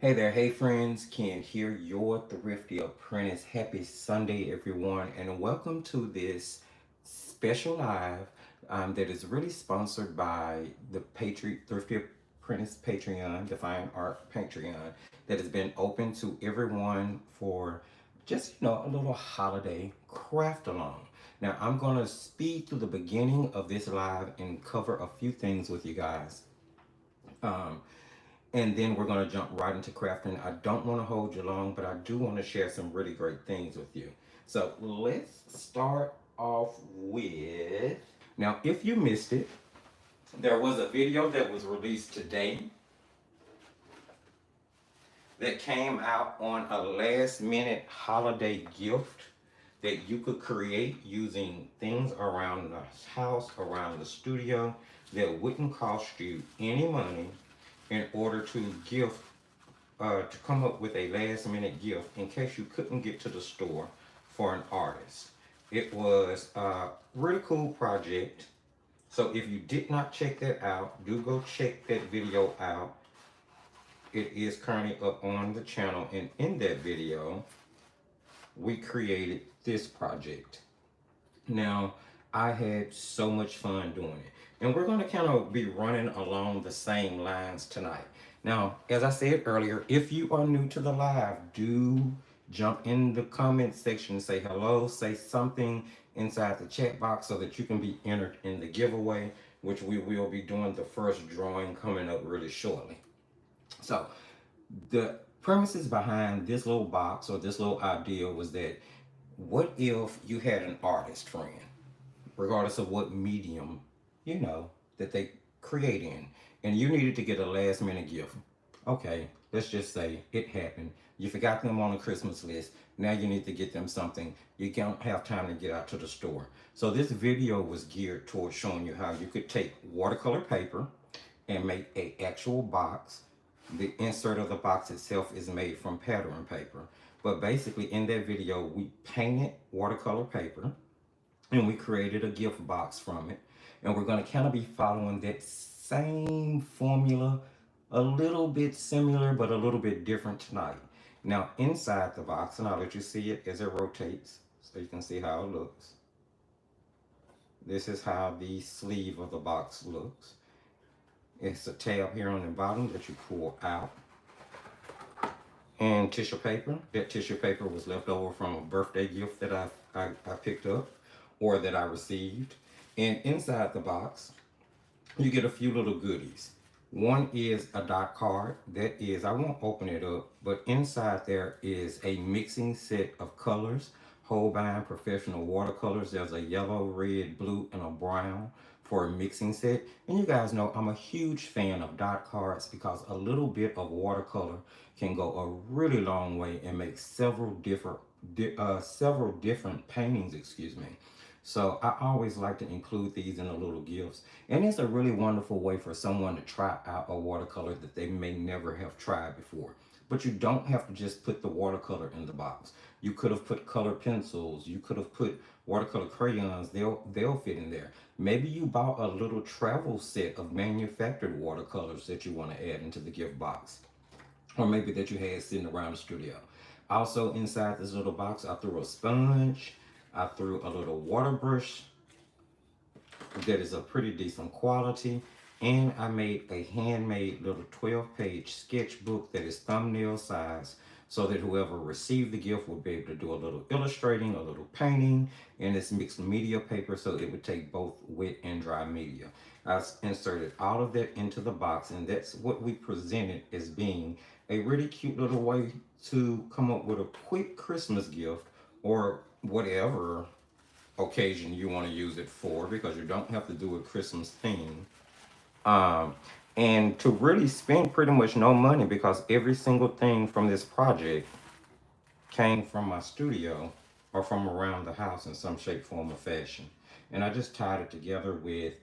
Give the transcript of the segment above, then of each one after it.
Hey there, hey friends, Ken here, your Thrifty Apprentice. Happy Sunday, everyone, and welcome to this special live that is really sponsored by the Thrifty Apprentice Patreon, Define Art Patreon, that has been open to everyone for just, a little holiday craft along. Now, I'm going to speed through the beginning of this live and cover a few things with you guys. Um, and then we're going to jump right into crafting. I don't want to hold you long, but I do want to share some really great things with you. So let's start off with. Now, if you missed it, there was a video that was released today that came out on a last minute holiday gift that you could create using things around the house, around the studio that wouldn't cost you any money in order to come up with a last minute gift in case you couldn't get to the store for an artist. It was a really cool project. So if you did not check that out, do go check that video out. It is currently up on the channel, and in that video, we created this project. Now, I had so much fun doing it. And we're going to kind of be running along the same lines tonight. Now, as I said earlier, if you are new to the live, do jump in the comment section, say hello, say something inside the chat box so that you can be entered in the giveaway, which we will be doing the first drawing coming up really shortly. So, the premises behind this little box or this little idea was that what if you had an artist friend, regardless of what medium, that they create in, and you needed to get a last minute gift. Okay, let's just say it happened. You forgot them on the Christmas list. Now you need to get them something. You don't have time to get out to the store. So this video was geared towards showing you how you could take watercolor paper and make a actual box. The insert of the box itself is made from pattern paper. But basically in that video, we painted watercolor paper and we created a gift box from it. And we're going to kind of be following that same formula, a little bit similar, but a little bit different tonight. Now, inside the box, and I'll let you see it as it rotates so you can see how it looks. This is how the sleeve of the box looks. It's a tab here on the bottom that you pull out. And tissue paper. That tissue paper was left over from a birthday gift that I picked up or that I received. And inside the box, you get a few little goodies. One is a dot card. That is, I won't open it up, but inside there is a mixing set of colors, Holbein professional watercolors. There's a yellow, red, blue, and a brown for a mixing set. And you guys know I'm a huge fan of dot cards because a little bit of watercolor can go a really long way and make several different paintings, excuse me. So I always like to include these in the little gifts. And it's a really wonderful way for someone to try out a watercolor that they may never have tried before. But you don't have to just put the watercolor in the box. You could have put color pencils. You could have put watercolor crayons. They'll fit in there. Maybe you bought a little travel set of manufactured watercolors that you want to add into the gift box. Or maybe that you had sitting around the studio. Also inside this little box, I threw a sponge. I threw a little water brush that is a pretty decent quality. And I made a handmade little 12-page sketchbook that is thumbnail size so that whoever received the gift would be able to do a little illustrating, a little painting, and it's mixed media paper so it would take both wet and dry media. I inserted all of that into the box, and that's what we presented as being a really cute little way to come up with a quick Christmas gift or whatever occasion you want to use it for, because you don't have to do a Christmas theme. Um, and to really spend pretty much no money because every single thing from this project came from my studio or from around the house in some shape, form, or fashion. And I just tied it together with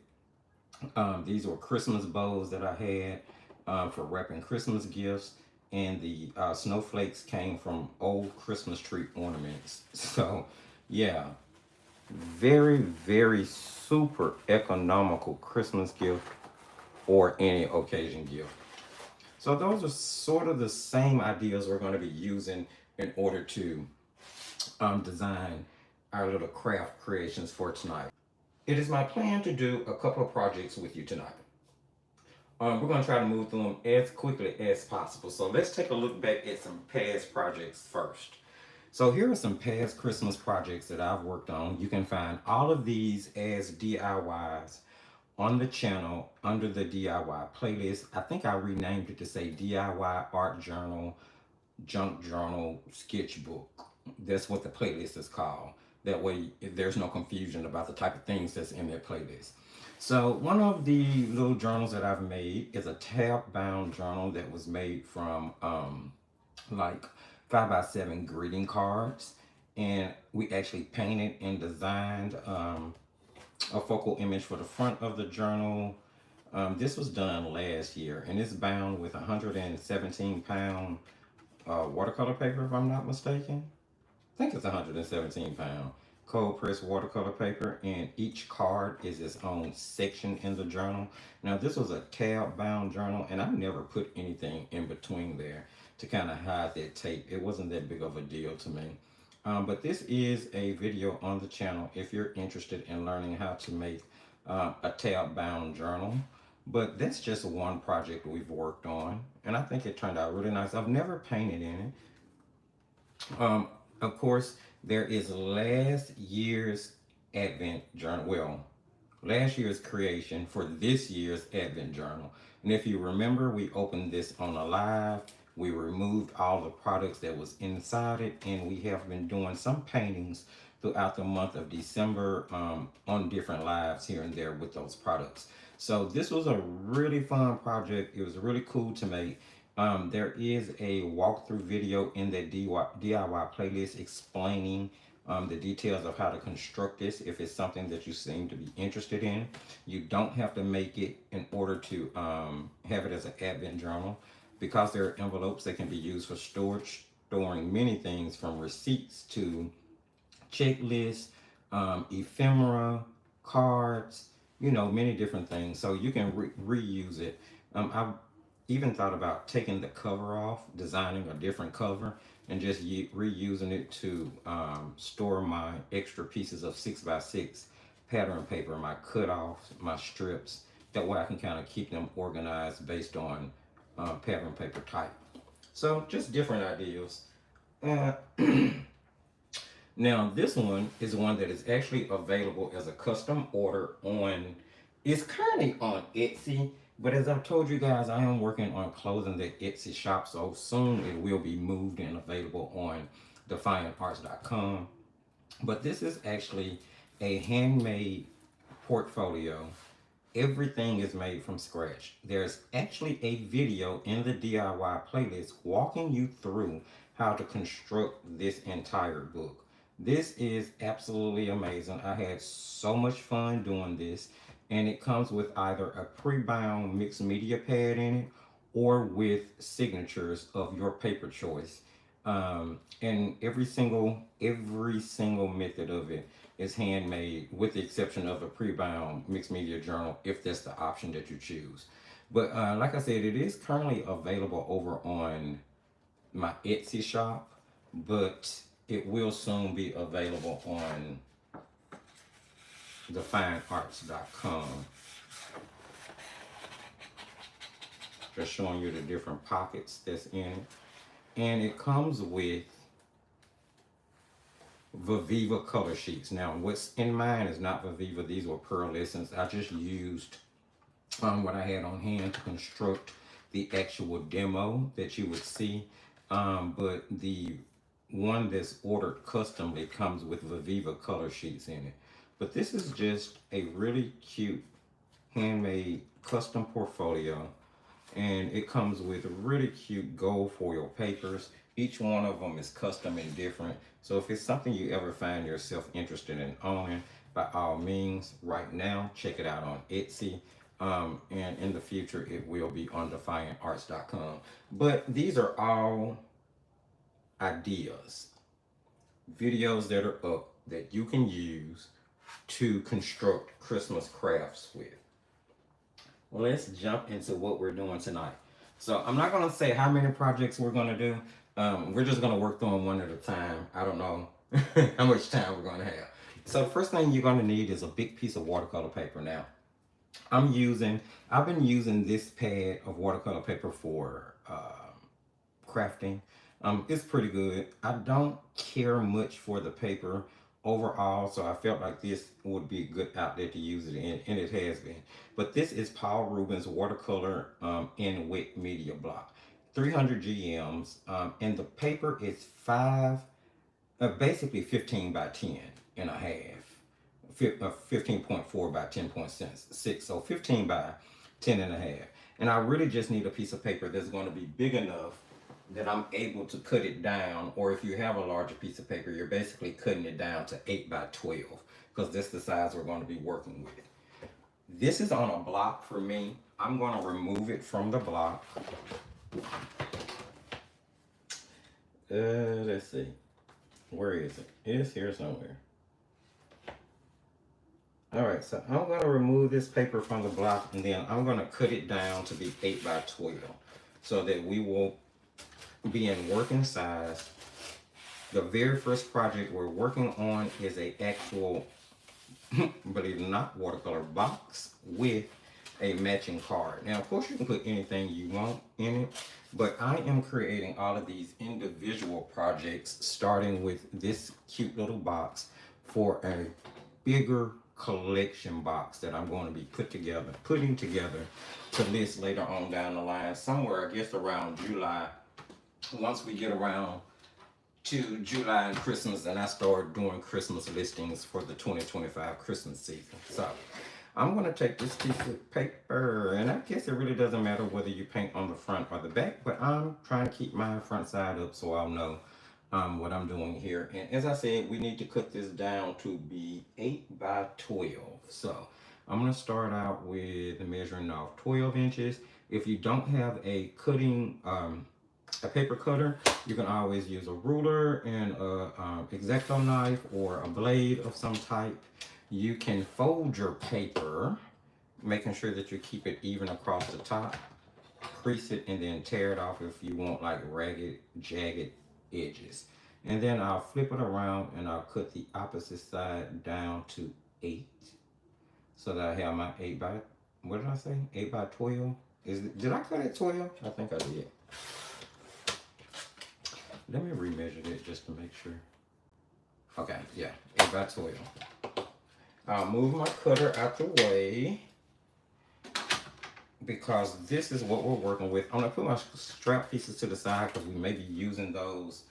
these were Christmas bows that I had for wrapping Christmas gifts. And the snowflakes came from old Christmas tree ornaments. So, yeah, very, very super economical Christmas gift or any occasion gift. So those are sort of the same ideas we're going to be using in order to design our little craft creations for tonight. It is my plan to do a couple of projects with you tonight. We're going to try to move through them as quickly as possible. So let's take a look back at some past projects first. So here are some past Christmas projects that I've worked on. You can find all of these as DIYs on the channel under the DIY playlist. I think I renamed it to say DIY Art Journal, Junk Journal, Sketchbook. That's what the playlist is called. That way there's no confusion about the type of things that's in that playlist. So one of the little journals that I've made is a tab bound journal that was made from like 5x7 greeting cards, and we actually painted and designed a focal image for the front of the journal. This was done last year, and it's bound with 117-pound watercolor paper, if I'm not mistaken. I think it's 117-pound cold pressed watercolor paper, and each card is its own section in the journal. Now, this was a tab bound journal, and I never put anything in between there to kind of hide that tape. It wasn't that big of a deal to me. But this is a video on the channel if you're interested in learning how to make a tab bound journal. But that's just one project we've worked on, and I think it turned out really nice. I've never painted in it. Of course, there is last year's Advent journal. Well, last year's creation for this year's Advent journal. And if you remember, we opened this on a live. We removed all the products that was inside it, and we have been doing some paintings throughout the month of December on different lives here and there with those products. So this was a really fun project. It was really cool to make. There is a walkthrough video in the DIY playlist explaining the details of how to construct this if it's something that you seem to be interested in. You don't have to make it in order to have it as an Advent journal, because there are envelopes that can be used for storage, storing many things from receipts to checklists, ephemera, cards, you know, many different things. So you can reuse it. I've even thought about taking the cover off, designing a different cover, and just reusing it to store my extra pieces of 6x6 pattern paper, my cutoffs, my strips. That way I can kind of keep them organized based on pattern paper type. So just different ideas. Now this one is one that is actually available as a custom order on, it's currently on Etsy, but as I've told you guys, I am working on closing the Etsy shop, so soon it will be moved and available on Defyantarts.com. But this is actually a handmade portfolio. Everything is made from scratch. There's actually a video in the DIY playlist walking you through how to construct this entire book. This is absolutely amazing. I had so much fun doing this, and it comes with either a pre-bound mixed media pad in it or with signatures of your paper choice. And every single method of it is handmade, with the exception of a pre-bound mixed media journal, if that's the option that you choose. But like I said, it is currently available over on my Etsy shop, but it will soon be available on Defyantarts.com. Just showing you the different pockets that's in it. And it comes with Viviva color sheets. Now, what's in mine is not Viviva. These were pearlescents. I just used what I had on hand to construct the actual demo that you would see. But the one that's ordered custom, it comes with Viviva color sheets in it. But this is just a really cute handmade custom portfolio, and it comes with really cute gold foil papers. Each one of them is custom and different. So if it's something you ever find yourself interested in owning, by all means, right now, check it out on Etsy. And in the future, it will be on Defyantarts.com. But these are all ideas, videos that are up that you can use to construct Christmas crafts with. Well, let's jump into what we're doing tonight. So I'm not gonna say how many projects we're gonna do. We're just gonna work through them one at a time. I don't know how much time we're gonna have. So the first thing you're gonna need is a big piece of watercolor paper. Now, I've been using this pad of watercolor paper for crafting. It's pretty good. I don't care much for the paper overall, so I felt like this would be a good outlet to use it in, and it has been. But this is Paul Rubens watercolor in wet media block, 300 GMs, and the paper is basically 15 by 10 and a half, 15.4 by 10.6, so 15 by 10 and a half. And I really just need a piece of paper that's going to be big enough that I'm able to cut it down, or if you have a larger piece of paper, you're basically cutting it down to 8 by 12, because that's the size we're going to be working with. This is on a block for me. I'm going to remove it from the block. Let's see. Where is it? It's here somewhere. Alright, so I'm going to remove this paper from the block, and then I'm going to cut it down to be 8 by 12 so that we will be in working size. The very first project we're working on is a actual, believe it or not, watercolor box with a matching card. Now, of course, you can put anything you want in it, but I am creating all of these individual projects, starting with this cute little box for a bigger collection box that I'm going to be putting together to list later on down the line, somewhere, I guess, around July. Once we get around to July and Christmas, and I start doing Christmas listings for the 2025 Christmas season. So I'm going to take this piece of paper, and I guess it really doesn't matter whether you paint on the front or the back, but I'm trying to keep my front side up so I'll know what I'm doing here. And as I said, we need to cut this down to be 8 by 12. So I'm going to start out with measuring off 12 inches. If you don't have a paper cutter, you can always use a ruler and a X-Acto knife or a blade of some type. You can fold your paper, making sure that you keep it even across the top, crease it, and then tear it off if you want like ragged, jagged edges. And then I'll flip it around and I'll cut the opposite side down to 8, so that I have my 8 by, what did I say? 8 by 12? Did I cut it 12? I think I did. Let me remeasure it just to make sure. Okay, yeah, 8 by 12. I'll move my cutter out the way because this is what we're working with. I'm gonna put my strap pieces to the side because we may be using those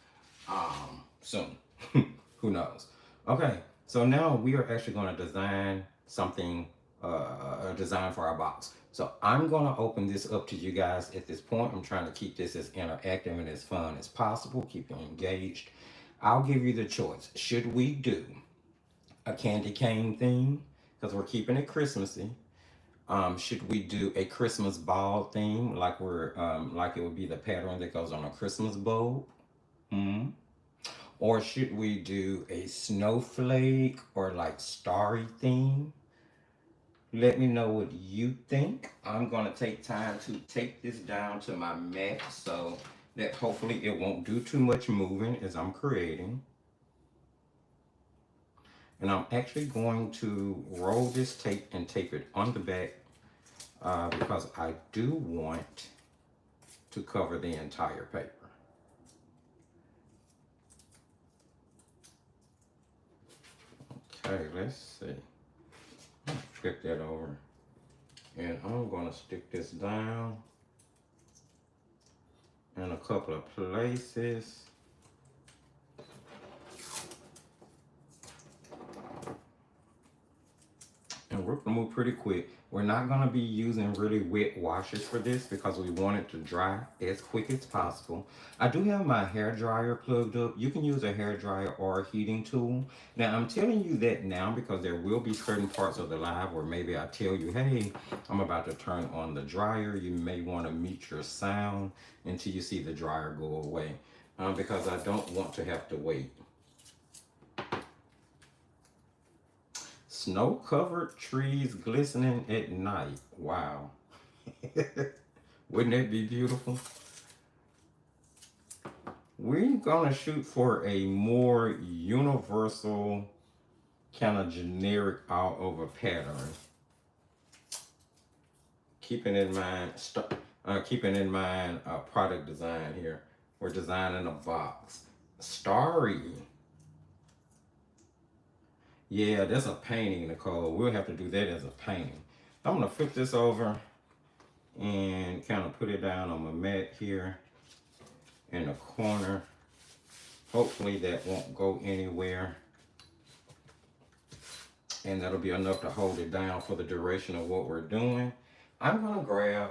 soon. Who knows? Okay, so now we are actually gonna design something, a design for our box. So I'm gonna open this up to you guys at this point. I'm trying to keep this as interactive and as fun as possible, keep you engaged. I'll give you the choice. Should we do a candy cane theme, because we're keeping it Christmassy? Should we do a Christmas ball theme, like like it would be the pattern that goes on a Christmas bulb? Or should we do a snowflake or like starry theme? Let me know what you think. I'm gonna take time to take this down to my mat so that hopefully it won't do too much moving as I'm creating. And I'm actually going to roll this tape and tape it on the back because I do want to cover the entire paper. Okay, let's see. Flip that over. And I'm going to stick this down in a couple of places. And we're going to move pretty quick. We're not going to be using really wet washes for this because we want it to dry as quick as possible. I do have my hair dryer plugged up. You can use a hair dryer or a heating tool. Now, I'm telling you that now because there will be certain parts of the live where maybe I tell you, hey, I'm about to turn on the dryer. You may want to mute your sound until you see the dryer go away because I don't want to have to wait. Snow-covered trees glistening at night. Wow. Wouldn't that be beautiful? We're gonna shoot for a more universal, kind of generic all over pattern. Keeping in mind, product design here. We're designing a box. Starry. Yeah, that's a painting, Nicole. We'll have to do that as a painting. I'm gonna flip this over and kind of put it down on my mat here in the corner. Hopefully that won't go anywhere. And that'll be enough to hold it down for the duration of what we're doing. I'm gonna grab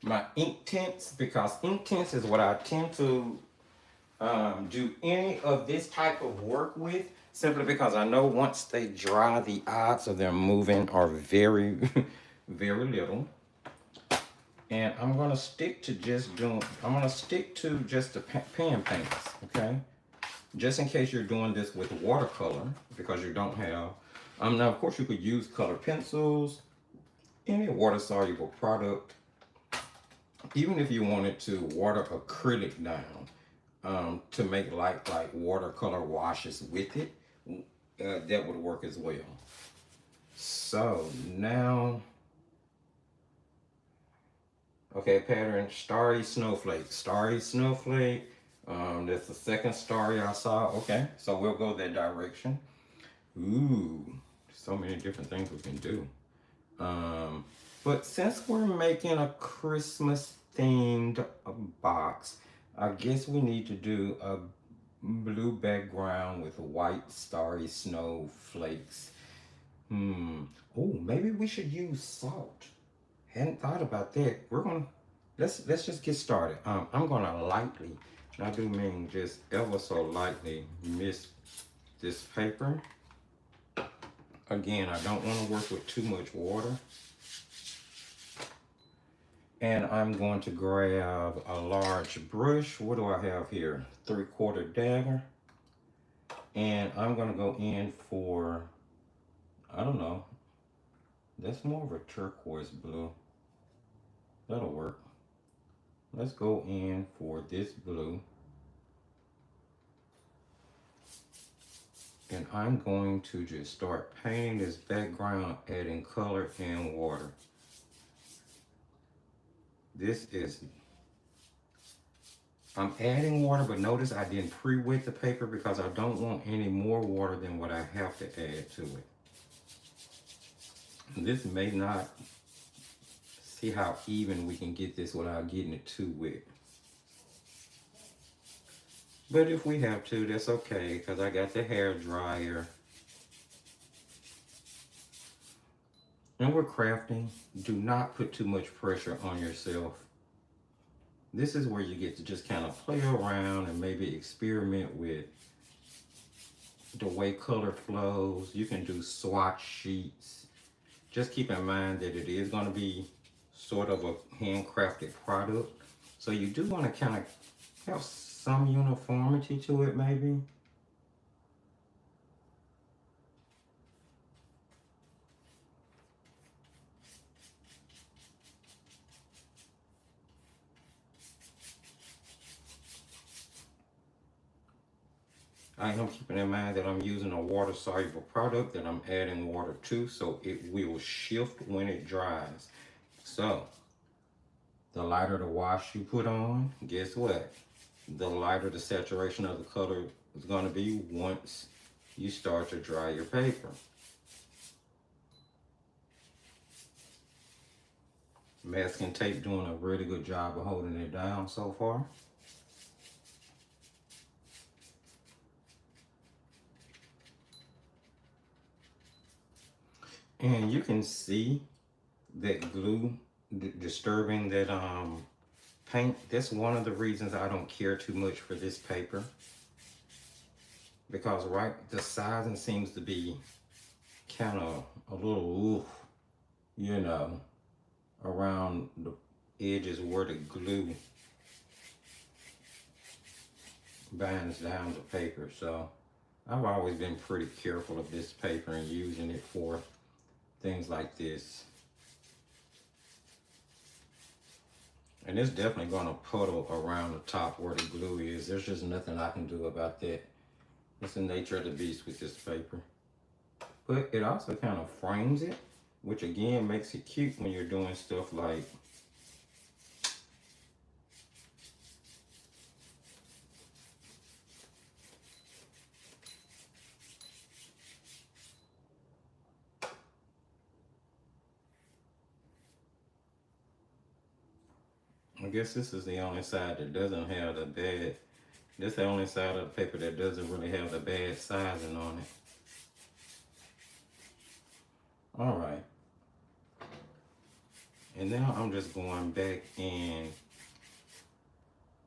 my ink tints, because ink tints is what I tend to do any of this type of work with, simply because I know once they dry, the odds of them moving are very, very little. And I'm gonna stick to just the pan paints, okay? Just in case you're doing this with watercolor, because you don't have, now of course you could use colored pencils, any water soluble product, even if you wanted to water acrylic down, to make like watercolor washes with it, that would work as well. So now, okay, pattern, starry snowflake. That's the second starry I saw. Okay, so we'll go that direction. Ooh, so many different things we can do. But since we're making a Christmas themed box, I guess we need to do a blue background with white starry snowflakes. Oh, maybe we should use salt. Hadn't thought about that. Let's just get started. I'm gonna lightly, and I do mean just ever so lightly, mist this paper. Again, I don't want to work with too much water. And I'm going to grab a large brush. What do I have here? 3/4 dagger. And I'm going to go in for, I don't know, that's more of a turquoise blue. That'll work. Let's go in for this blue. And I'm going to just start painting this background, adding color and water. I'm adding water, but notice I didn't pre-wet the paper because I don't want any more water than what I have to add to it. And this may not, see how even we can get this without getting it too wet. But if we have to, that's okay, because I got the hair dryer. And we're crafting. Do not put too much pressure on yourself. This is where you get to just kind of play around and maybe experiment with the way color flows. You can do swatch sheets. Just keep in mind that it is going to be sort of a handcrafted product. So you do want to kind of have some uniformity to it maybe. I am keeping in mind that I'm using a water soluble product that I'm adding water to, so it will shift when it dries. So the lighter the wash you put on, guess what? The lighter the saturation of the color is going to be once you start to dry your paper. Masking tape doing a really good job of holding it down so far. And you can see that glue disturbing that paint. That's one of the reasons I don't care too much for this paper, because the sizing seems to be kind of a little you know, around the edges where the glue binds down the paper. So I've always been pretty careful of this paper and using it for things like this. And it's definitely going to puddle around the top where the glue is. There's just nothing I can do about that. It's the nature of the beast with this paper. But it also kind of frames it, which again makes it cute when you're doing stuff like I guess this is the only side that doesn't have the bad. This is the only side of the paper that doesn't really have the bad sizing on it. All right. And now I'm just going back in,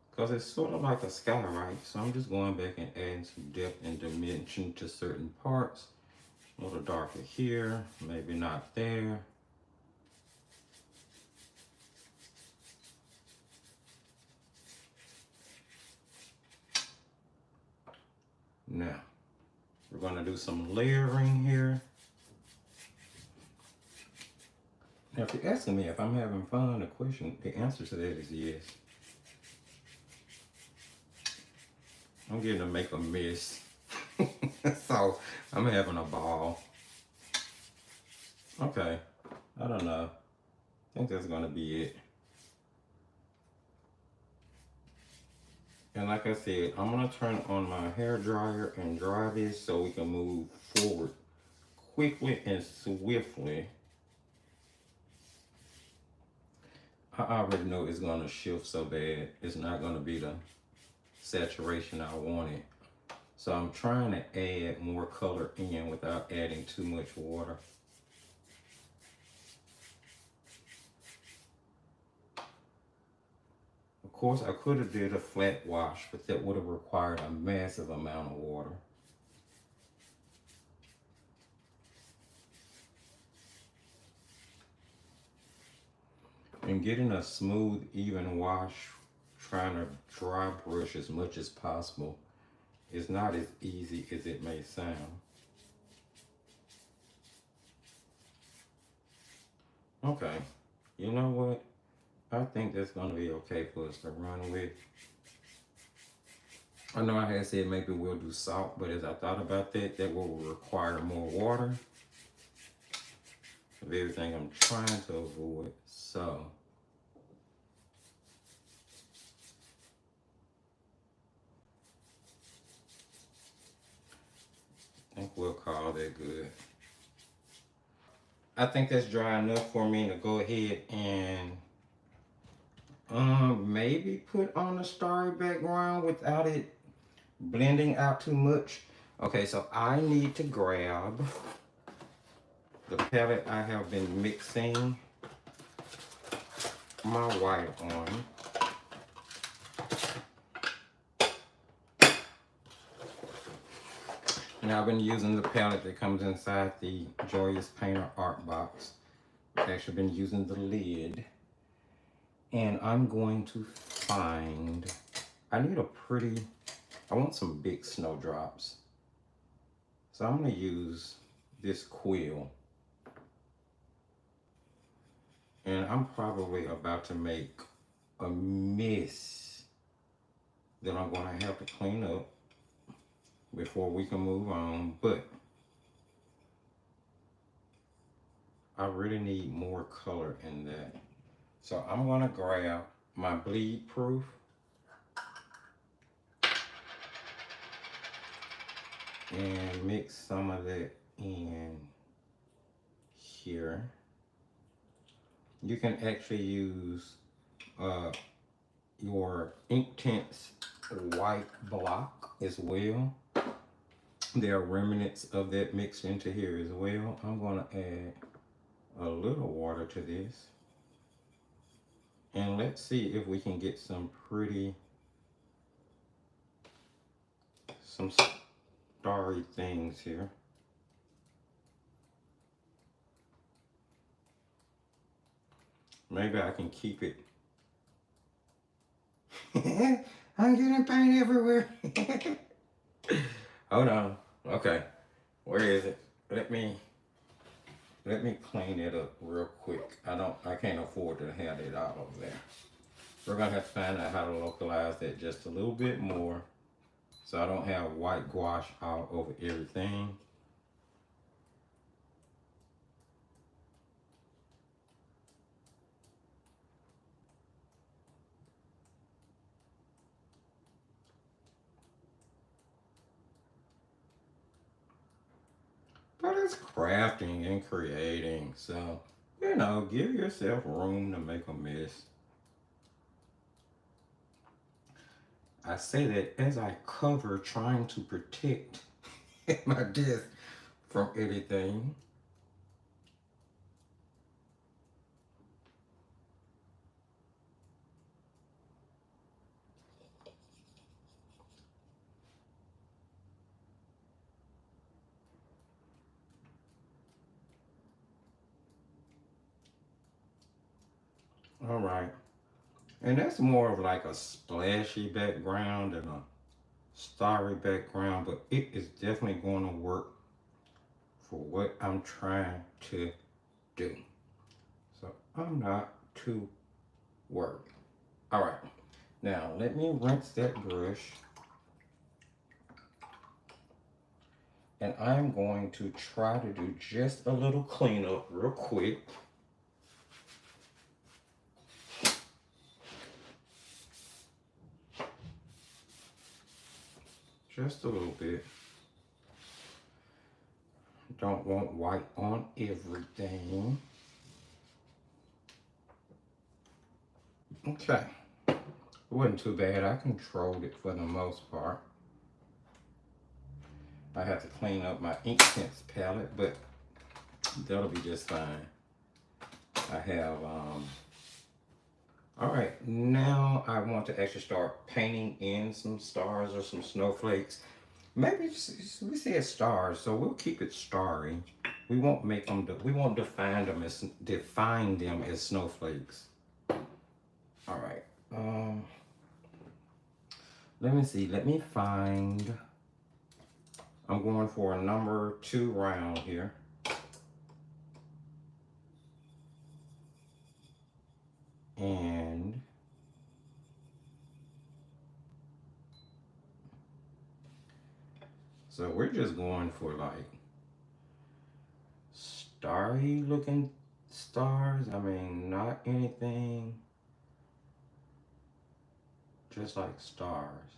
because it's sort of like a sky, right? So I'm just going back and adding some depth and dimension to certain parts. A little darker here, maybe not there. Now, we're going to do some layering here. Now, if you're asking me if I'm having fun, the answer to that is yes. I'm getting to make a mess. So, I'm having a ball. Okay, I don't know. I think that's going to be it. And like I said, I'm going to turn on my hair dryer and dry this so we can move forward quickly and swiftly. I already know it's going to shift so bad. It's not going to be the saturation I wanted. So I'm trying to add more color in without adding too much water. Of course, I could have did a flat wash, but that would have required a massive amount of water. And getting a smooth, even wash, trying to dry brush as much as possible, is not as easy as it may sound. Okay, you know what? I think that's going to be okay for us to run with. I know I had said maybe we'll do salt, but as I thought about that, that will require more water of everything I'm trying to avoid. So, I think we'll call that good. I think that's dry enough for me to go ahead and maybe put on a starry background without it blending out too much. Okay, so I need to grab the palette I have been mixing my white on. And I've been using the palette that comes inside the Joyous Painter art box. I've actually been using the lid. And I'm going to find, I want some big snowdrops. So I'm going to use this quill. And I'm probably about to make a mess that I'm going to have to clean up before we can move on. But I really need more color in that. So I'm going to grab my bleed proof. And mix some of that in here. You can actually use your Inktense white block as well. There are remnants of that mixed into here as well. I'm going to add a little water to this. And let's see if we can get some starry things here. Maybe I can keep it. I'm getting paint everywhere. Hold on. Okay. Where is it? Let me clean it up real quick. I can't afford to have it out over there. We're gonna have to find out how to localize that just a little bit more so I don't have white gouache all over everything. But it's crafting and creating, so, you know, give yourself room to make a mess. I say that as I cover trying to protect my desk from anything. All right. And that's more of like a splashy background than a starry background, but it is definitely going to work for what I'm trying to do. So I'm not too worried. All right. Now let me rinse that brush. And I'm going to try to do just a little cleanup real quick. Just a little bit. Don't want white on everything. Okay. It wasn't too bad. I controlled it for the most part. I have to clean up my ink tints palette, but that'll be just fine. I have, all right, now I want to actually start painting in some stars or some snowflakes. Maybe we said stars, so we'll keep it starry. We won't make them. We won't define them as snowflakes. All right. Let me see. Let me find. I'm going for a number 2 round here. And so we're just going for like starry looking stars. I mean, not anything, just like stars.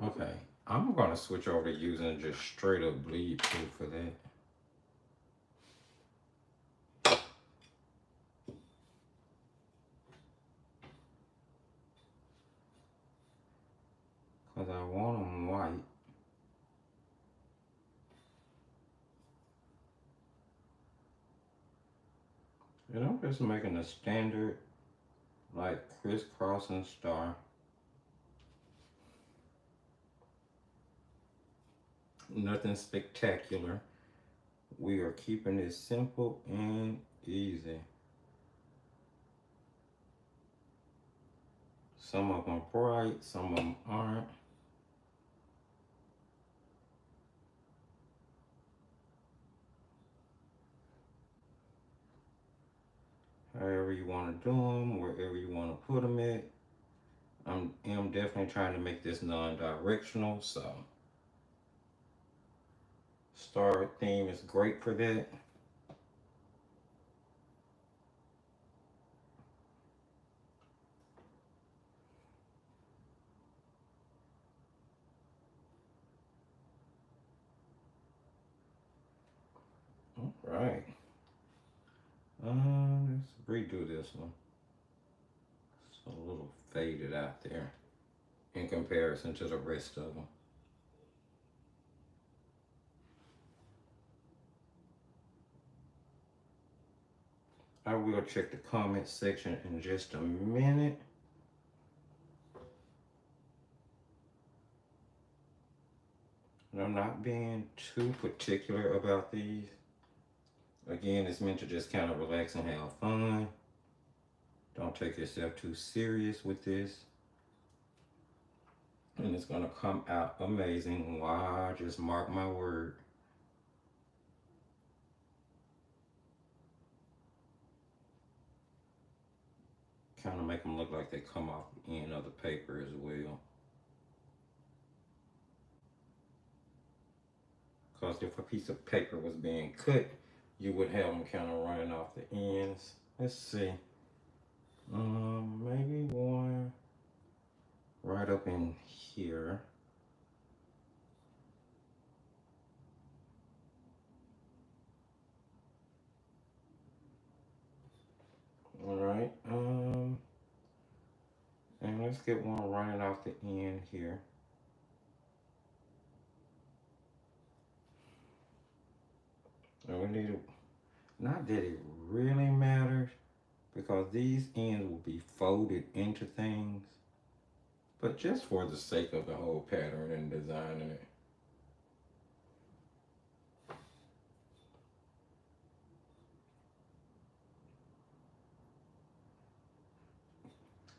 Okay, I'm gonna switch over to using just straight up bleed proof for that. Because I want them white. And I'm just making a standard, like, crisscrossing star. Nothing spectacular. We are keeping it simple and easy. Some of them bright, some of them aren't. However you want to do them, wherever you want to put them at. I am definitely trying to make this non-directional, so star theme is great for that. All right. Let's redo this one. It's a little faded out there in comparison to the rest of them. I will check the comment section in just a minute. And I'm not being too particular about these. Again, it's meant to just kind of relax and have fun. Don't take yourself too serious with this. And it's gonna come out amazing. Wow, just mark my word. kind of make them look like they come off the end of the paper as well. Because if a piece of paper was being cut, you would have them kind of running off the ends. Let's see. Maybe one right up in here. All right. And let's get one running off the end here. And we need to, not that it really matters, because these ends will be folded into things, but just for the sake of the whole pattern and designing it.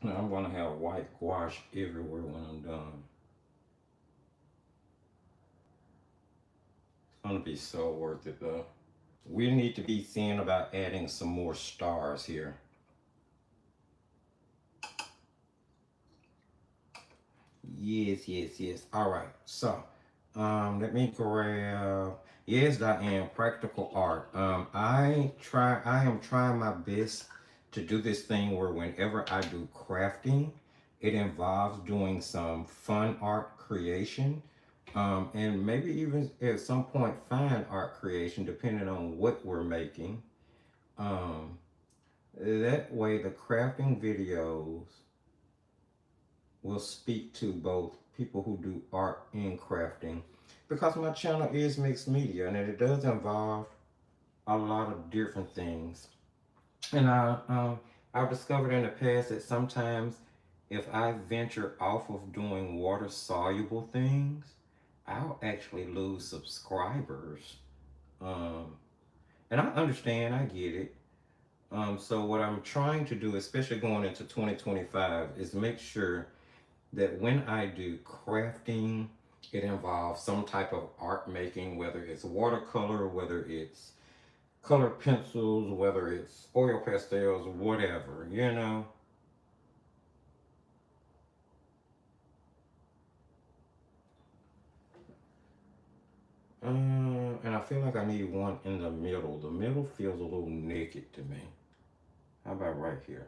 Now I'm gonna have white gouache everywhere when I'm done. It's gonna be so worth it though. We need to be thinking about adding some more stars here. Yes, yes, yes. All right. So, let me grab. Yes, Diane. Practical art. I am trying my best to do this thing where whenever I do crafting, it involves doing some fun art creation, and maybe even at some point fine art creation, depending on what we're making. Um, that way, the crafting videos will speak to both people who do art and crafting, because my channel is mixed media and it does involve a lot of different things. And I've discovered in the past that sometimes if I venture off of doing water soluble things, I'll actually lose subscribers. Um, and I understand, I get it. So what I'm trying to do, especially going into 2025, is make sure that when I do crafting, it involves some type of art making, whether it's watercolor, whether it's colored pencils, whether it's oil pastels, whatever, you know. And I feel like I need one in the middle. The middle feels a little naked to me. How about right here?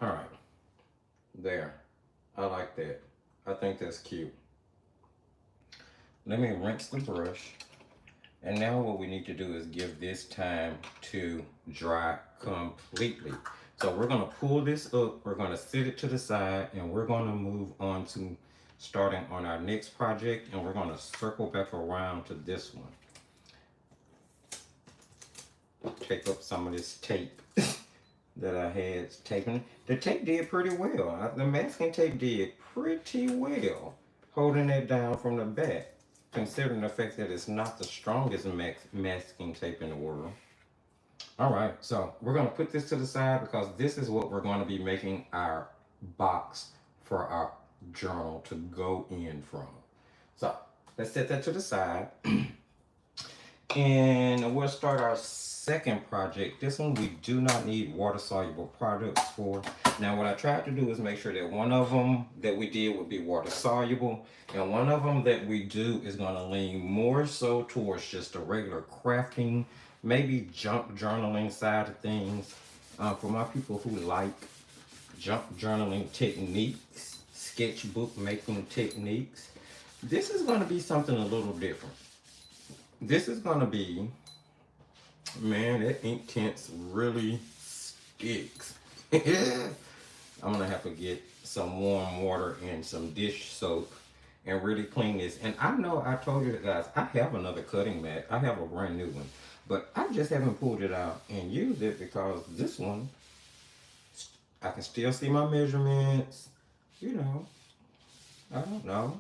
All right, there. I like that. I think that's cute. Let me rinse the brush. And now what we need to do is give this time to dry completely. So we're gonna pull this up, we're gonna set it to the side, and we're gonna move on to starting on our next project, and we're gonna circle back around to this one. Take up some of this tape that I had taping. The tape did pretty well. The masking tape did pretty well, holding it down from the back, considering the fact that it's not the strongest masking tape in the world. All right, so we're gonna put this to the side because this is what we're gonna be making our box for our journal to go in from. So let's set that to the side. And we'll start our second project. This one we do not need water soluble products for. Now what I tried to do is make sure that one of them that we did would be water soluble, and one of them that we do is going to lean more so towards just a regular crafting, maybe junk journaling side of things. For my people who like junk journaling techniques, sketchbook making techniques, this is going to be something a little different. This is going to be, man, that ink tints really sticks. I'm going to have to get some warm water and some dish soap and really clean this. And I know I told you guys, I have another cutting mat. I have a brand new one. But I just haven't pulled it out and used it because this one, I can still see my measurements. You know, I don't know.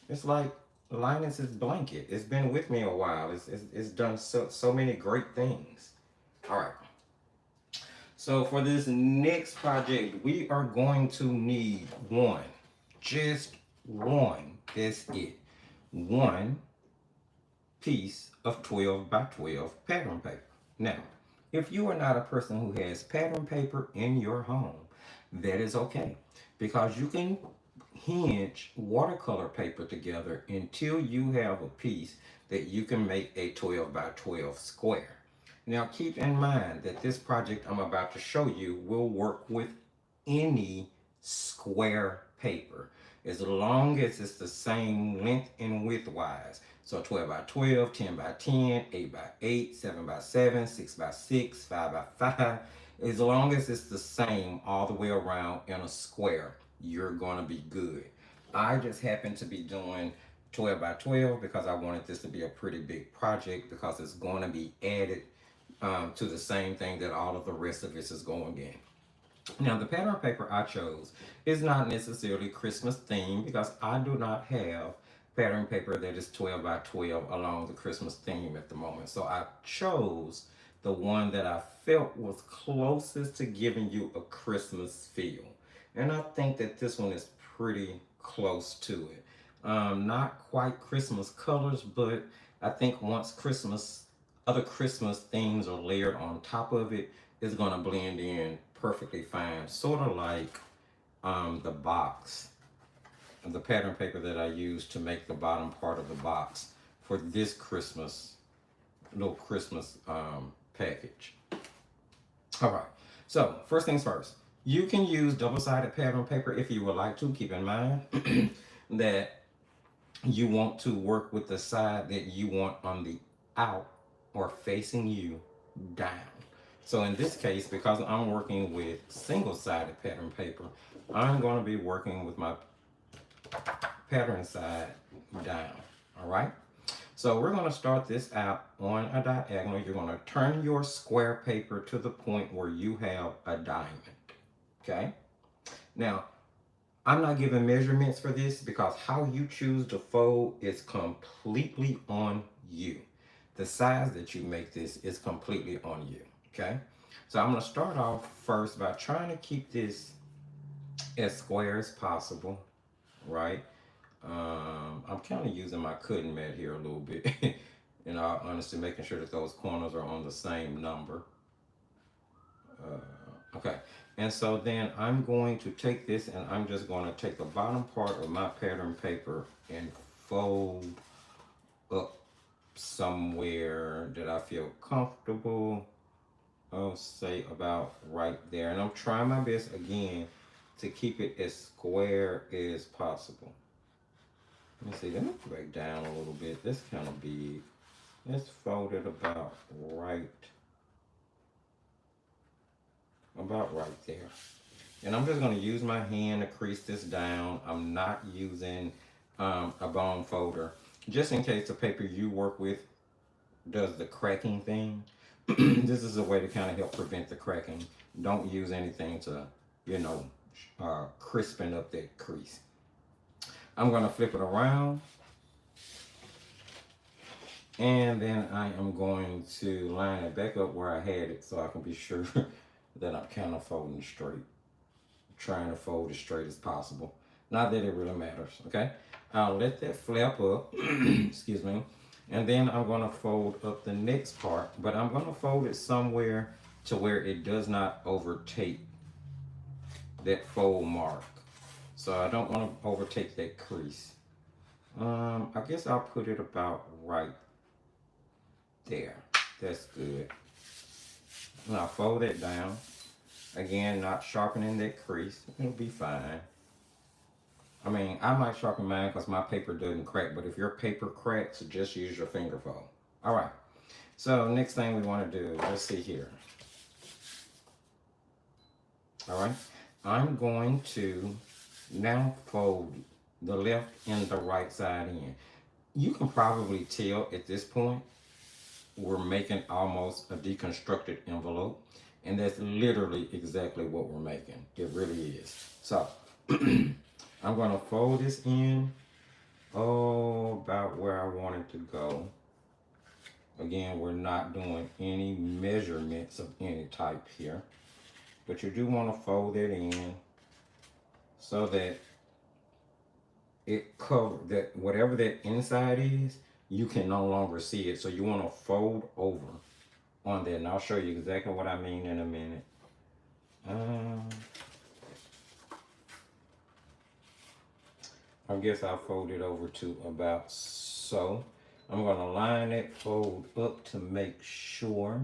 It's like Linus's blanket. It's been with me a while. It's done so many great things. All right. So for this next project, we are going to need just one That's it. One piece of 12 by 12 pattern paper. Now, if you are not a person who has pattern paper in your home, that is okay, because you can hinge watercolor paper together until you have a piece that you can make a 12 by 12 square. Now keep in mind that this project I'm about to show you will work with any square paper as long as it's the same length and width wise. So 12 by 12, 10 by 10, 8 by 8, 7 by 7, 6 by 6, 5 by 5. As long as it's the same all the way around in a square, you're going to be good. I just happen to be doing 12 by 12 because I wanted this to be a pretty big project, because it's going to be added to the same thing that all of the rest of this is going in. Now, the pattern paper I chose is not necessarily Christmas themed, because I do not have pattern paper that is 12 by 12 along the Christmas theme at the moment. So I chose the one that I felt was closest to giving you a Christmas feel. And I think that this one is pretty close to it. Not quite Christmas colors, but I think once other Christmas themes are layered on top of it, it's going to blend in perfectly fine. Sort of like the box, the pattern paper that I used to make the bottom part of the box for this little Christmas package. All right, so first things first, you can use double-sided pattern paper if you would like to. Keep in mind that you want to work with the side that you want on the out or facing you down. So in this case, because I'm working with single-sided pattern paper, I'm going to be working with my pattern side down. All right, so we're going to start this out on a diagonal. You're going to turn your square paper to the point where you have a diamond. Okay, now I'm not giving measurements for this because how you choose to fold is completely on you. The size that you make this is completely on you. Okay, so I'm going to start off first by trying to keep this as square as possible, right? I'm kind of using my cutting mat here a little bit, in all honesty, making sure that those corners are on the same number. Okay, and so then I'm going to take this and I'm just going to take the bottom part of my pattern paper and fold up somewhere that I feel comfortable. I'll say about right there. And I'm trying my best again to keep it as square as possible. Let me see, let me break down a little bit. That's kind of big. Let's fold it about right there. And I'm just going to use my hand to crease this down. I'm not using a bone folder, just in case the paper you work with does the cracking thing. This is a way to kind of help prevent the cracking. Don't use anything to, crispen up that crease. I'm going to flip it around, and then I am going to line it back up where I had it so I can be sure that I'm kind of folding straight. Trying to fold as straight as possible. Not that it really matters, okay? I'll let that flap up, excuse me, and then I'm going to fold up the next part, but I'm going to fold it somewhere to where it does not overtake that fold mark. So I don't want to overtake that crease. I guess I'll put it about right there. That's good. Now fold it down. Again, not sharpening that crease. It'll be fine. I mean, I might sharpen mine because my paper doesn't crack, but if your paper cracks, just use your finger fold. All right. So next thing we want to do, let's see here. All right. I'm going to now fold the left and the right side in. You can probably tell at this point we're making almost a deconstructed envelope, and that's literally exactly what we're making. It really is. So I'm going to fold this in about where I want it to go. Again, we're not doing any measurements of any type here, but you do want to fold it in so that it covered that whatever that inside is, you can no longer see it. So you want to fold over on that, and I'll show you exactly what I mean in a minute. I guess I'll fold it over to about so. I'm going to line that fold up to make sure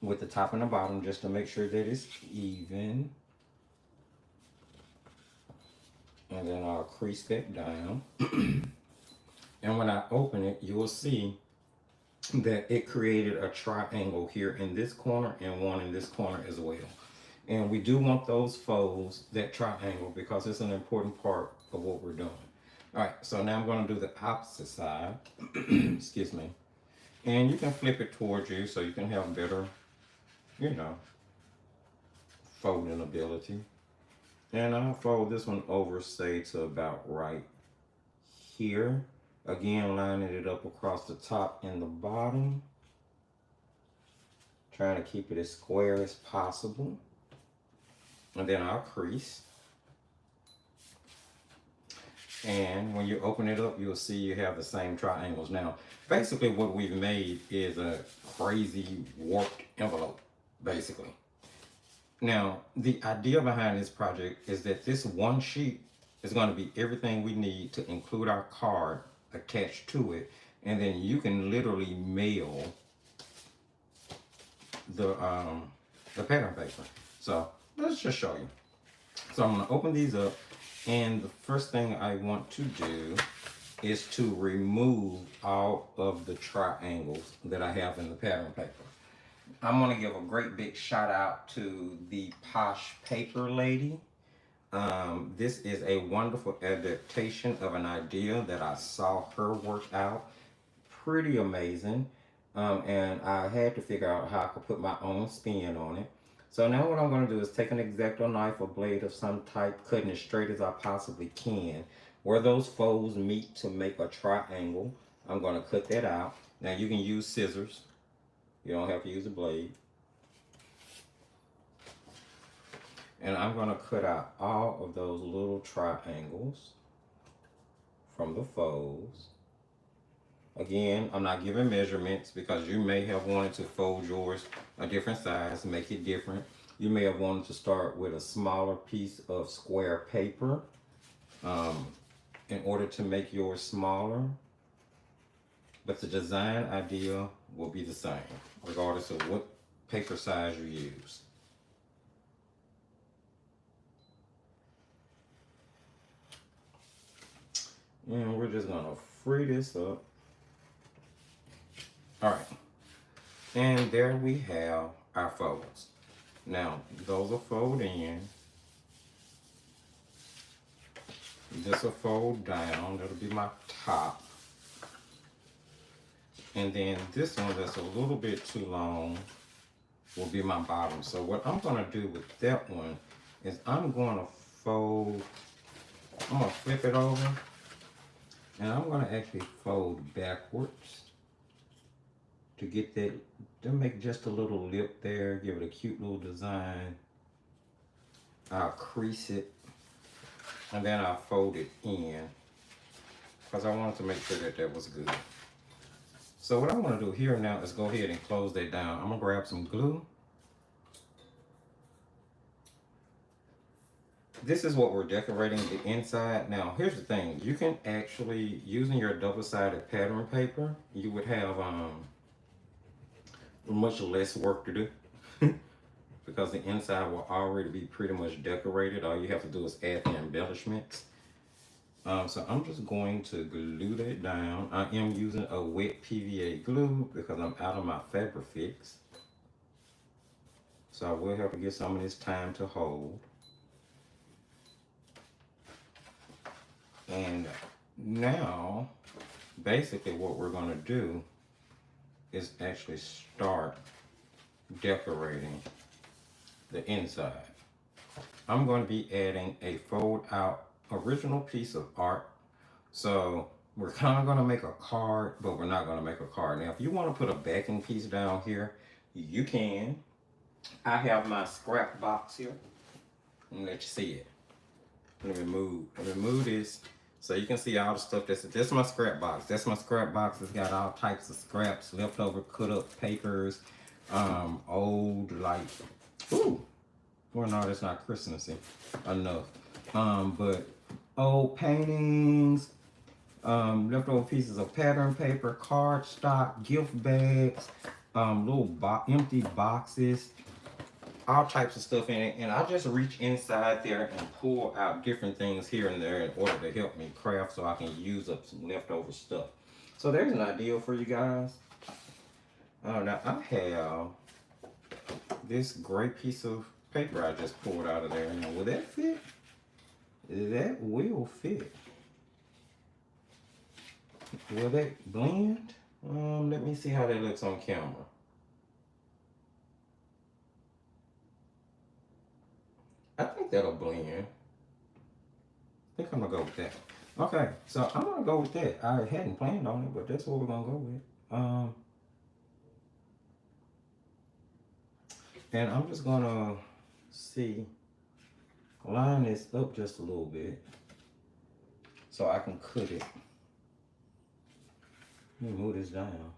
with the top and the bottom, just to make sure that it's even. And then I'll crease that down. And when I open it, you will see that it created a triangle here in this corner and one in this corner as well. And we do want those folds, that triangle, because it's an important part of what we're doing. All right, so now I'm going to do the opposite side. Excuse me. And you can flip it towards you so you can have better, you know, folding ability. And I'll fold this one over, say, to about right here. Again, lining it up across the top and the bottom. Trying to keep it as square as possible. And then I'll crease. And when you open it up, you'll see you have the same triangles. Now, basically what we've made is a crazy warped envelope, basically. Now, the idea behind this project is that this one sheet is going to be everything we need to include our card attached to it, and then you can literally mail the pattern paper. So let's just show you. So I'm going to open these up, and the first thing I want to do is to remove all of the triangles that I have in the pattern paper. I'm going to give a great big shout out to the Posh Paper Lady. This is a wonderful adaptation of an idea that I saw her work out. Pretty amazing. And I had to figure out how I could put my own spin on it. So now what I'm going to do is take an X-Acto knife or blade of some type, cutting as straight as I possibly can. Where those folds meet to make a triangle, I'm going to cut that out. Now you can use scissors. You don't have to use a blade. And I'm going to cut out all of those little triangles from the folds. Again, I'm not giving measurements because you may have wanted to fold yours a different size, make it different. You may have wanted to start with a smaller piece of square paper in order to make yours smaller. But the design idea will be the same, regardless of what paper size you use. And we're just gonna free this up. All right, and there we have our folds. Now, those will fold in. This will fold down, that'll be my top. And then this one that's a little bit too long will be my bottom. So what I'm gonna do with that one is I'm gonna fold, I'm gonna flip it over, and I'm gonna actually fold backwards to get that, to make just a little lip there, give it a cute little design. I'll crease it, and then I'll fold it in, because I wanted to make sure that that was good. So what I want to do here now is go ahead and close that down. I'm gonna grab some glue. This is what we're decorating the inside. Now, here's the thing. You can actually, using your double-sided pattern paper, you would have much less work to do because the inside will already be pretty much decorated. All you have to do is add the embellishments. So I'm just going to glue that down. I am using a wet PVA glue because I'm out of my Fabrifix. So I will have to get some of this time to hold. And now, basically what we're going to do is actually start decorating the inside. I'm going to be adding a fold out original piece of art. So we're kind of going to make a card, but we're not going to make a card. Now, if you want to put a backing piece down here, you can. I have my scrap box here. Let me let you see it. Let me move this so you can see all the stuff. That's my scrap box. That's my scrap box. It's got all types of scraps, leftover cut up papers, old like, ooh, well no, that's not Christmassy enough. But old paintings, leftover pieces of pattern paper, cardstock, gift bags, little empty boxes, all types of stuff in it. And I just reach inside there and pull out different things here and there in order to help me craft so I can use up some leftover stuff. So there's an idea for you guys. Now I have this gray piece of paper I just pulled out of there. Now will that fit? That will fit. Will that blend? Let me see how that looks on camera. I think that'll blend. I think I'm gonna go with that. Okay, so I'm gonna go with that. I hadn't planned on it, but that's what we're gonna go with. And I'm just gonna line this up just a little bit so I can cut it. Let me move this down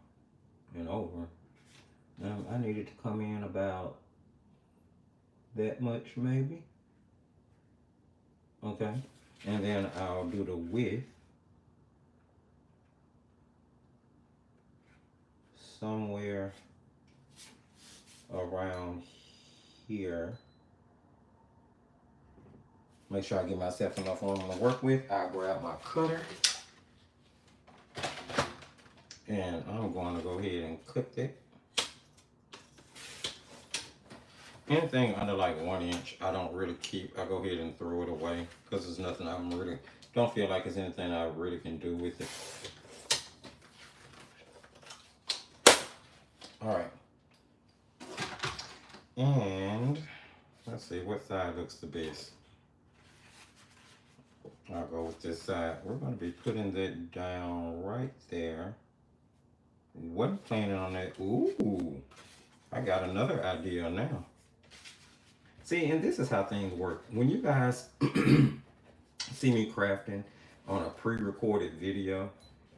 and over. Now I need it to come in about that much maybe. Okay, and then I'll do the width somewhere around here. Make sure I give myself enough room to work with. I'll grab my cutter and I'm going to go ahead and cut that. Anything under like 1 inch, I don't really keep. I go ahead and throw it away because there's nothing don't feel like there's anything I really can do with it. All right. And let's see what side looks the best. I'll go with this side. We're going to be putting that down right there. Wasn't planning on that. Ooh, I got another idea now. See, and this is how things work. When you guys see me crafting on a pre-recorded video,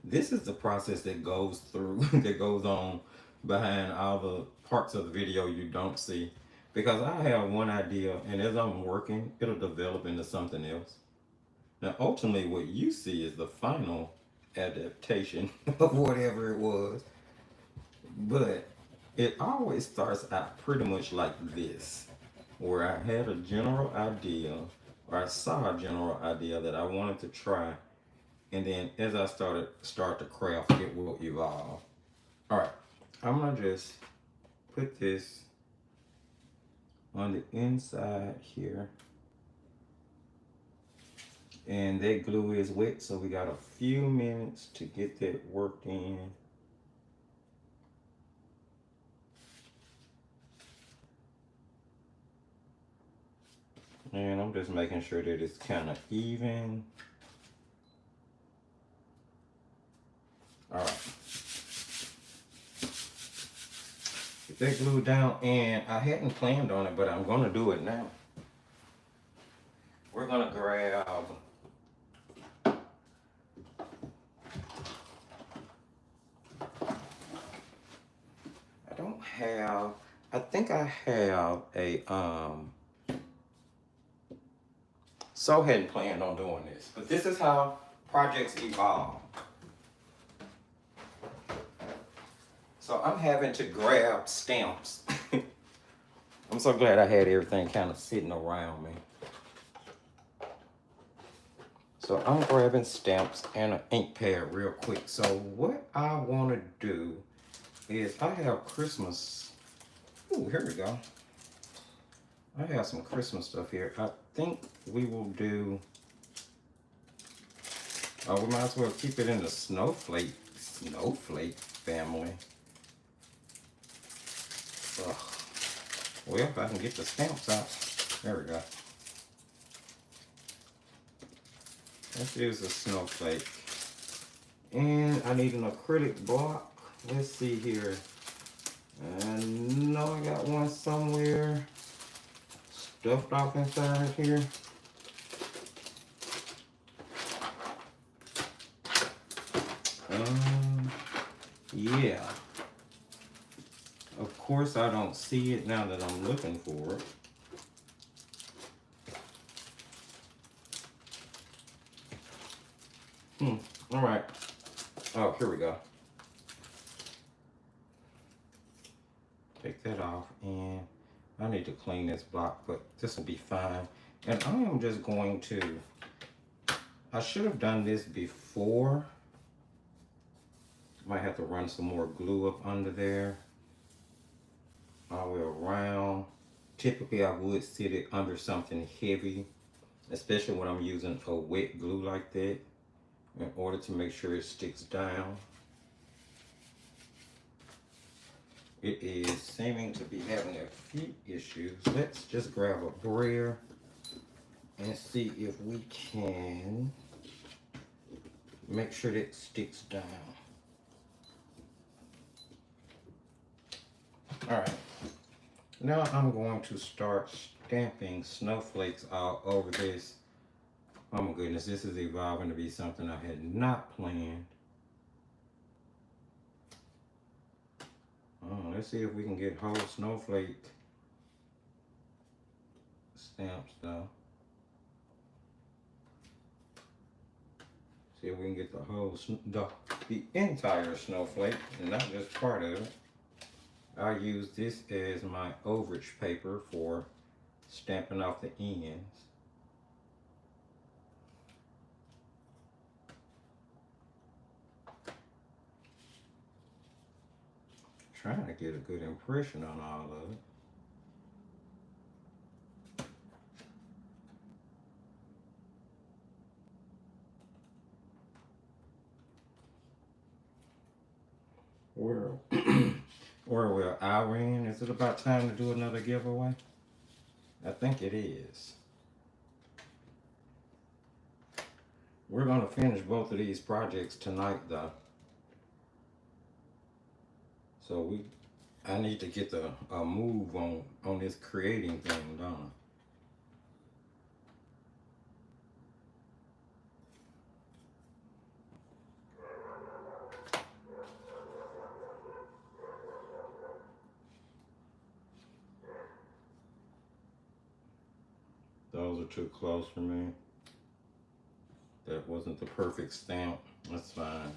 this is the process that goes through, that goes on behind all the parts of the video you don't see. Because I have one idea, and as I'm working, it'll develop into something else. Now, ultimately, what you see is the final adaptation of whatever it was. But it always starts out pretty much like this, where I had a general idea, or I saw a general idea that I wanted to try, and then as I start to craft, it will evolve. All right, I'm gonna just put this on the inside here, and that glue is wet, so we got a few minutes to get that worked in. And I'm just making sure that it's kind of even. All right. Get that glue down, and I hadn't planned on it, but I'm gonna do it now. We're gonna grab I think I have a so hadn't planned on doing this, but this is how projects evolve. So I'm having to grab stamps. I'm so glad I had everything kind of sitting around me. So I'm grabbing stamps and an ink pad real quick. So what I want to do is I have Christmas. Ooh, here we go. I have some Christmas stuff here. I think we will do, we might as well keep it in the snowflake family. Ugh. Well, if I can get the stamps out. There we go. Let's use a snowflake. And I need an acrylic block. Let's see here. I know I got one somewhere stuffed off inside here. Yeah. Of course, I don't see it now that I'm looking for it. All right. Oh, here we go. Take that off, and I need to clean this block, but this will be fine. And I am just going to, I should have done this before. Might have to run some more glue up under there, all the way around. Typically, I would sit it under something heavy, especially when I'm using a wet glue like that, in order to make sure it sticks down. It is seeming to be having a few issues. Let's just grab a brayer and see if we can make sure that it sticks down. All right, now I'm going to start stamping snowflakes all over this. Oh my goodness, this is evolving to be something I had not planned. Oh, let's see if we can get whole snowflake stamps though. See if we can get the whole, the entire snowflake and not just part of it. I use this as my overage paper for stamping off the ends. Trying to get a good impression on all of it. Well, well, Irene, is it about time to do another giveaway? I think it is. We're going to finish both of these projects tonight, though. So I need to get a move on this creating thing done. Those are too close for me. That wasn't the perfect stamp. That's fine.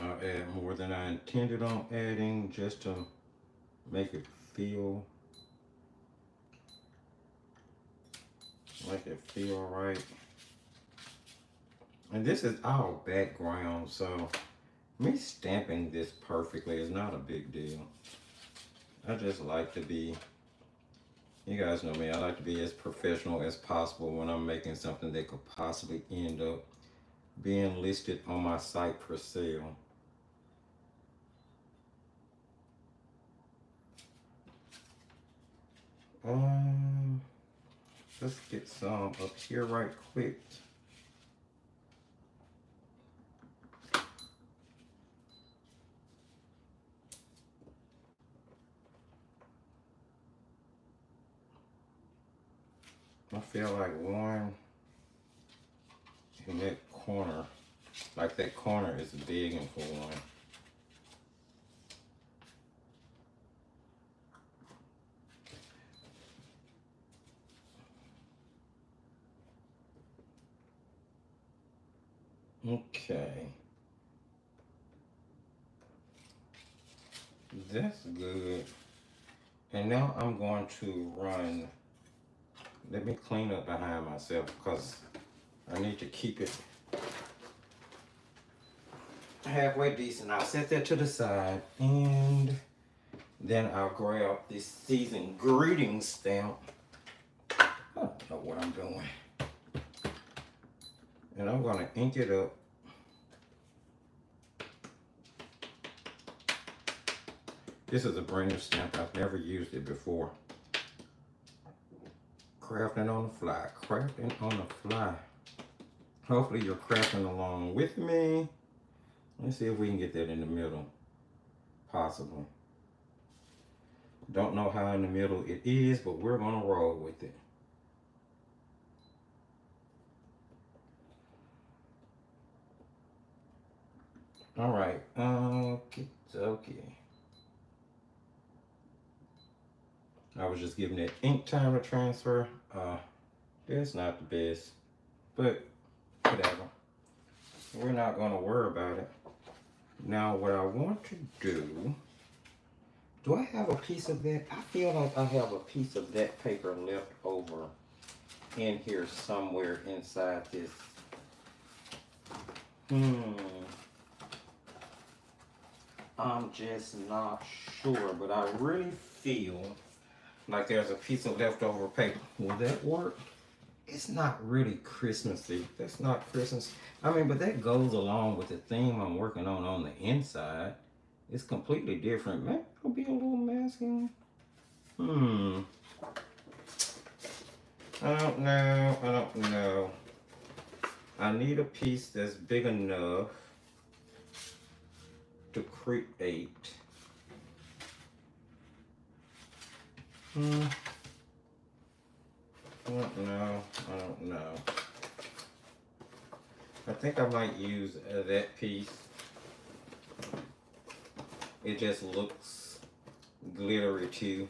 I'll add more than I intended on adding just to make it feel right. And this is all background, so me stamping this perfectly is not a big deal. I just like to be, you guys know me, I like to be as professional as possible when I'm making something that could possibly end up being listed on my site for sale. Let's get some up here right quick. I feel like one in that corner, like that corner is begging for one. Okay. That's good. And now I'm going to run, let me clean up behind myself because I need to keep it halfway decent. I'll set that to the side and then I'll grab this season greetings stamp. I don't know what I'm doing. And I'm going to ink it up. This is a brand new stamp. I've never used it before. Crafting on the fly. Crafting on the fly. Hopefully you're crafting along with me. Let's see if we can get that in the middle. Possibly. Don't know how in the middle it is, but we're going to roll with it. All right. Okay. I was just giving it ink time to transfer. It's not the best, but whatever. We're not gonna worry about it. Now, what I want to do I have a piece of that? I feel like I have a piece of that paper left over in here somewhere inside this. I'm just not sure, but I really feel like there's a piece of leftover paper. Will that work? It's not really Christmassy. That's not Christmas. I mean, but that goes along with the theme I'm working on the inside. It's completely different. Maybe it'll be a little masking. I don't know. I need a piece that's big enough to create. I don't know. I think I might use that piece. It just looks glittery too.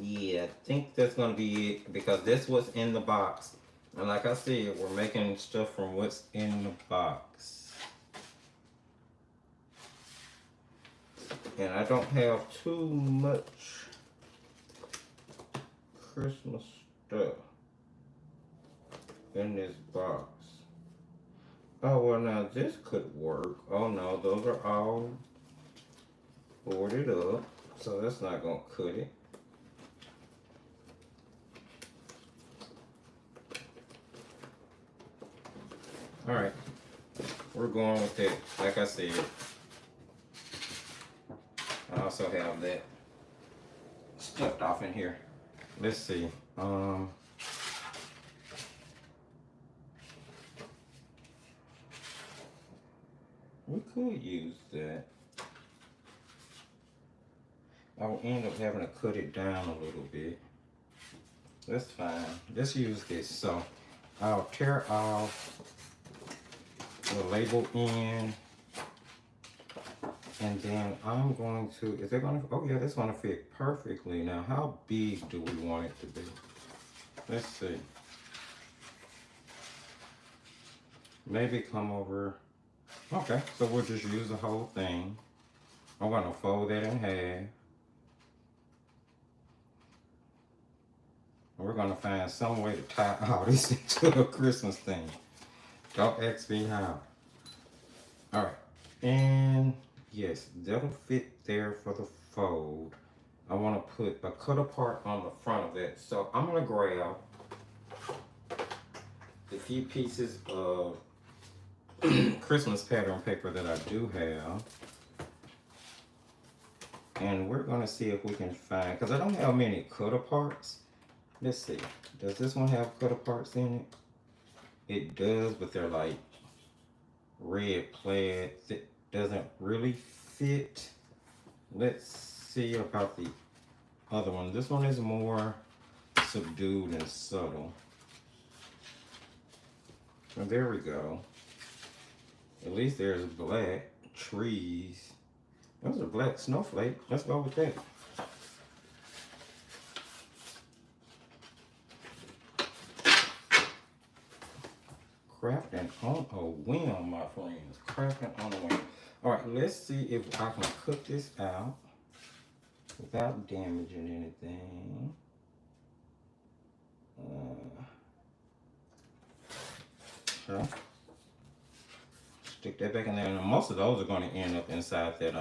Yeah, I think that's gonna be it because that's what's in the box. And like I said, we're making stuff from what's in the box. And I don't have too much Christmas stuff in this box. Oh, well, now this could work. Oh no, those are all boarded up, so that's not gonna cut it. All right, we're going with that. Like I said, I also have that stuffed off in here. Let's see. We could use that. I will end up having to cut it down a little bit. That's fine. Let's use this. So I'll tear off the label end, and then I'm going to, is it gonna, oh yeah, that's gonna fit perfectly. Now, how big do we want it to be? Let's see. Maybe come over, okay, so we'll just use the whole thing. I'm gonna fold that in half. We're gonna find some way to tie all this into a Christmas thing. Don't ask me how. All right, and yes, that'll fit there for the fold. I want to put a cut apart on the front of it. So I'm gonna grab the few pieces of Christmas pattern paper that I do have. And we're gonna see if we can find, because I don't have many cut aparts. Let's see, does this one have cut aparts in it? It does, but they're like red plaid that doesn't really fit. Let's see about the other one. This one is more subdued and subtle. And there we go. At least there's black trees. Those are black snowflake. Let's go with that. Crafting on a whim, my friends. Crafting on a whim. All right, let's see if I can cut this out without damaging anything. Okay. Stick that back in there, and most of those are going to end up inside that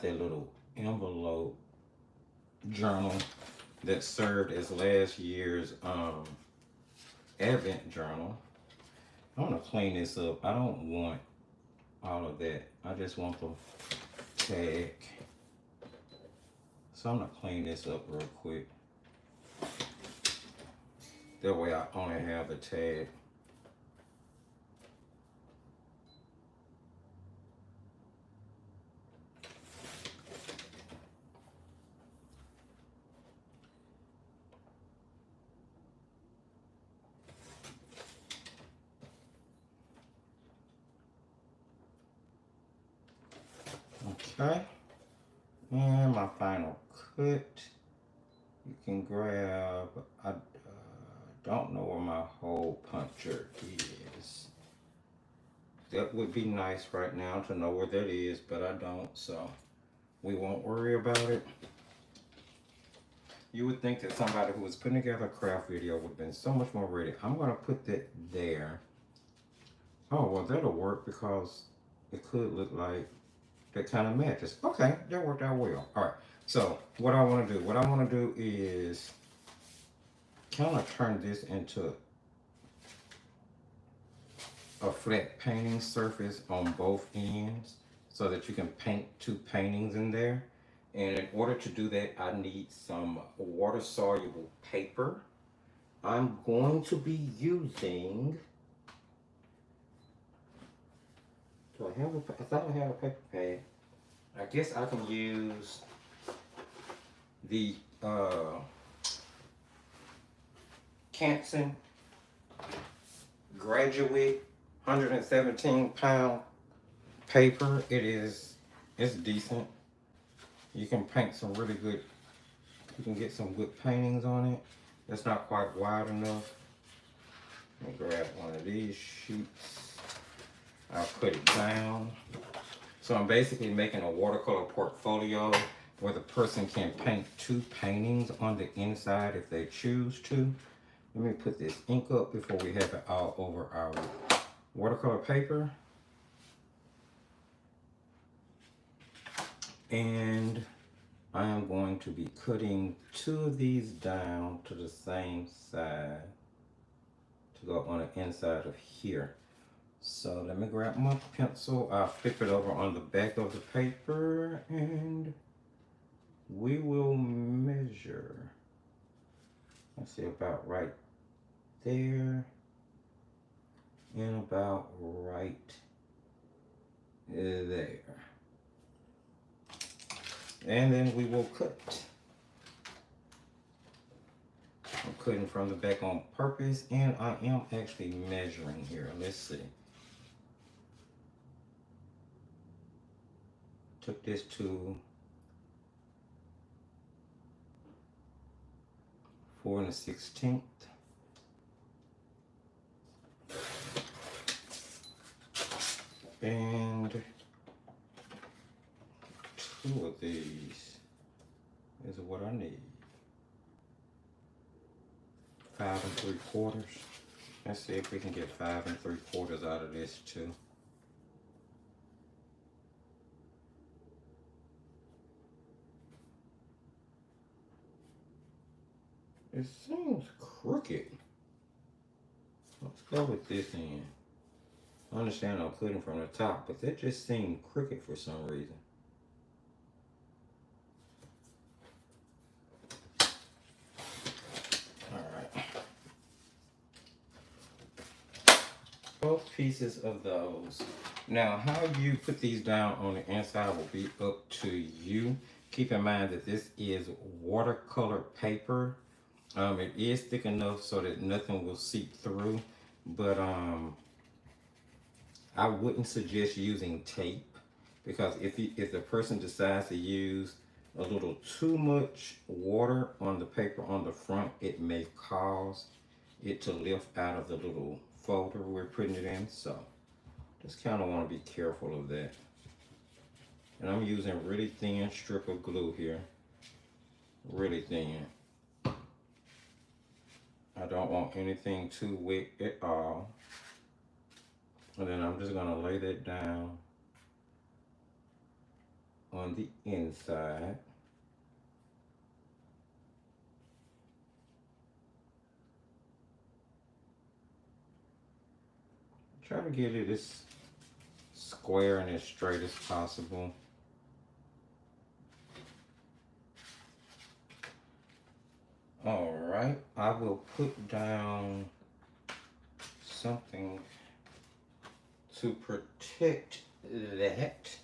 little envelope journal that served as last year's Advent journal. I want to clean this up. I don't want all of that. I just want the tag. So I'm going to clean this up real quick. That way I only have the tag. Okay. And my final cut. You can grab, I don't know where my hole puncher is. That would be nice right now to know where that is, but I don't, so we won't worry about it. You would think that somebody who was putting together a craft video would have been so much more ready. I'm going to put that there. Oh, well, that'll work because it could look like that kind of matches. Okay, that worked out well. All right, so what I want to do is kind of turn this into a flat painting surface on both ends so that you can paint two paintings in there. And in order to do that, I need some water soluble paper. I'm going to be using, do I have I thought I had a paper pad. I guess I can use the Canson Graduate 117-pound paper. It's decent. You can paint some really good, you can get some good paintings on it. It's not quite wide enough. Let me grab one of these sheets. I'll put it down. So I'm basically making a watercolor portfolio where the person can paint two paintings on the inside if they choose to. Let me put this ink up before we have it all over our watercolor paper. And I am going to be cutting two of these down to the same side to go on the inside of here. So let me grab my pencil. I'll flip it over on the back of the paper and we will measure. Let's see, about right there and about right there. And then we will cut. I'm cutting from the back on purpose, and I am actually measuring here. Let's see. Took this to 4 1/16. And two of these is what I need. 5 3/4. Let's see if we can get 5 3/4 out of this too. It seems crooked. Let's go with this end. I understand I'm cutting from the top, but that just seemed crooked for some reason. Alright. Both pieces of those. Now, how you put these down on the inside will be up to you. Keep in mind that this is watercolor paper. It is thick enough so that nothing will seep through, but I wouldn't suggest using tape because if the person decides to use a little too much water on the paper on the front, it may cause it to lift out of the little folder we're putting it in. So just kind of want to be careful of that. And I'm using a really thin strip of glue here, really thin. I don't want anything too wet at all. And then I'm just going to lay that down on the inside. Try to get it as square and as straight as possible. All right, I will put down something to protect that.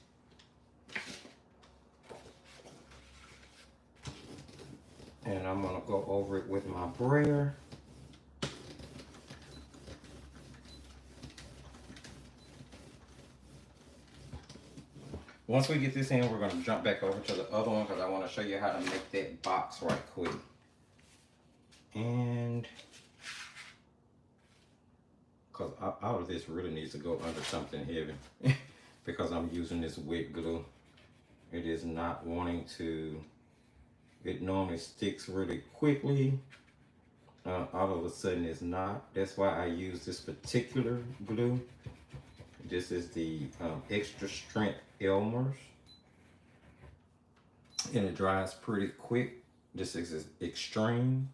And I'm gonna go over it with my brayer. Once we get this in, we're going to jump back over to the other one because I want to show you how to make that box right quick. And because all of this really needs to go under something heavy because I'm using this wet glue. It is not wanting to, it normally sticks really quickly. All of a sudden it's not. That's why I use this particular glue. This is the extra strength Elmer's, and it dries pretty quick. This is extreme,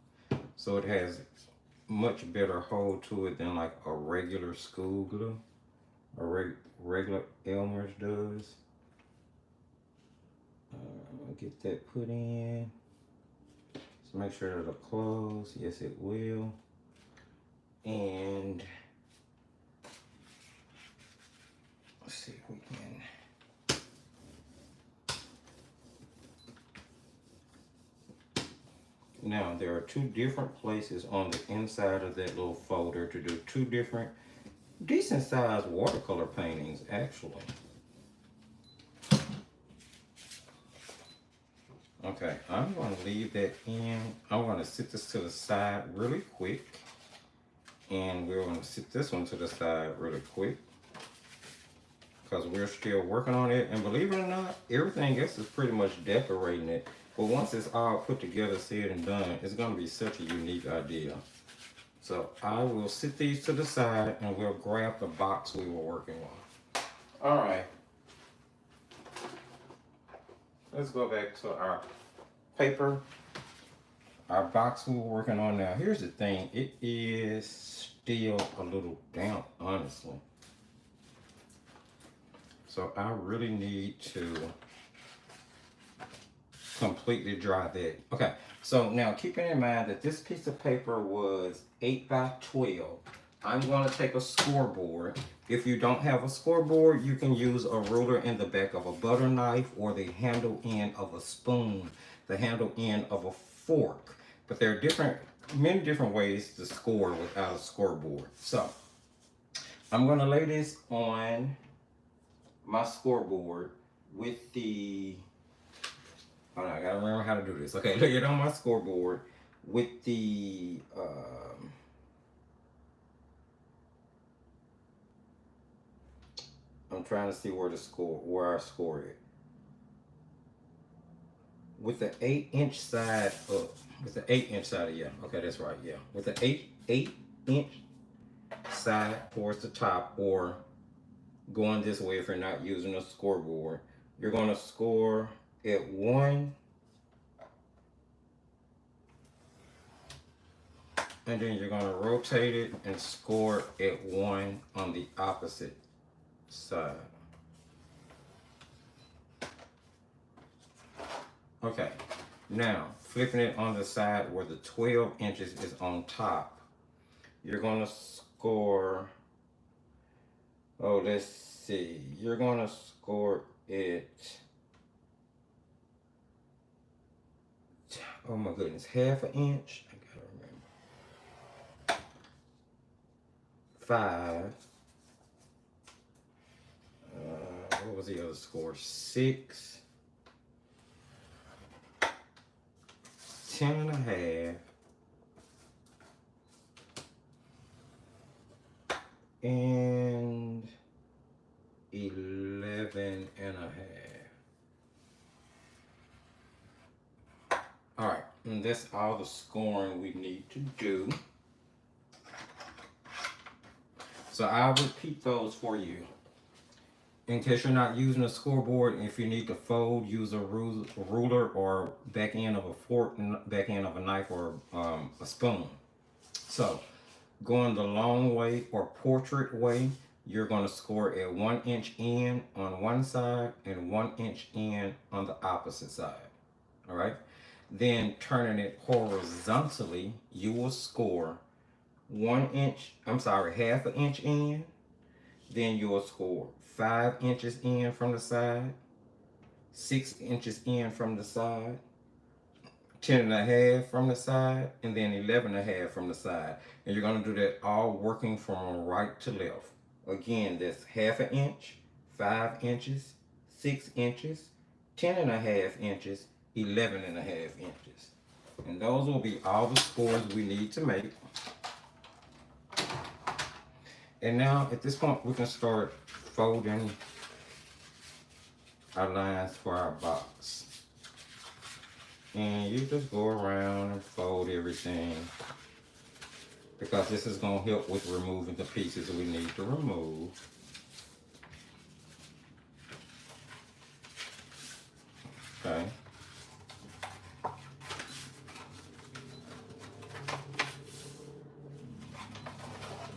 so it has much better hold to it than like a regular school glue, regular Elmer's does. Get that put in. So make sure it'll close. Yes, it will. And let's see if we can. Now, there are two different places on the inside of that little folder to do two different decent sized watercolor paintings, actually. Okay, I'm going to leave that in. I'm going to sit this to the side really quick. And we're going to sit this one to the side really quick, because we're still working on it. And believe it or not, everything else is pretty much decorating it. But once it's all put together, said and done, it's going to be such a unique idea. So I will sit these to the side and we'll grab the box we were working on. All right. Let's go back to our paper, our box we were working on now. Here's the thing, it is still a little damp, honestly. So I really need to completely dry that. Okay, so now keeping in mind that this piece of paper was 8 by 12, I'm going to take a scoreboard. If you don't have a scoreboard, you can use a ruler in the back of a butter knife or the handle end of a spoon, the handle end of a fork. But there are many different ways to score without a scoreboard. So I'm going to lay this on my scoreboard with the, hold on, I got to remember how to do this. Okay, lay it on my scoreboard with the, I'm trying to see where I score it. With the 8-inch side up. With the 8-inch side, yeah. Okay, that's right, yeah. With the 8-inch side towards the top, or going this way if you're not using a scoreboard, you're going to score at 1. And then you're going to rotate it and score at 1 on the opposite side. Okay, now flipping it on the side where the 12 inches is on top, you're going to score, oh, let's see, you're going to score it, oh my goodness, 1/2 inch, I gotta remember, 5, what was the other score, 6, 10.5, and 11.5. All right, and that's all the scoring we need to do. So I'll repeat those for you. In case you're not using a scoreboard, if you need to fold, use a ruler or back end of a fork, back end of a knife, or a spoon. So going the long way or portrait way, you're going to score at 1 inch in on one side and 1 inch in on the opposite side. All right. Then turning it horizontally, you will score 1 inch, I'm sorry, 1/2 inch in. Then you will score 5 inches in from the side, 6 inches in from the side, 10.5 from the side, and then 11.5 from the side. And you're going to do that all working from right to left. Again, that's 1/2 inch, 5 inches, 6 inches, 10.5 inches, 11.5 inches. And those will be all the scores we need to make. And now at this point we can start folding our lines for our box. And you just go around and fold everything, because this is going to help with removing the pieces we need to remove. Okay.